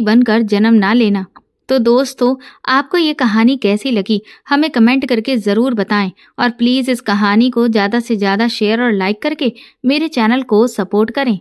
बनकर जन्म ना लेना। तो दोस्तों, आपको ये कहानी कैसी लगी हमें कमेंट करके ज़रूर बताएं और प्लीज़ इस कहानी को ज़्यादा से ज़्यादा शेयर और लाइक करके मेरे चैनल को सपोर्ट करें।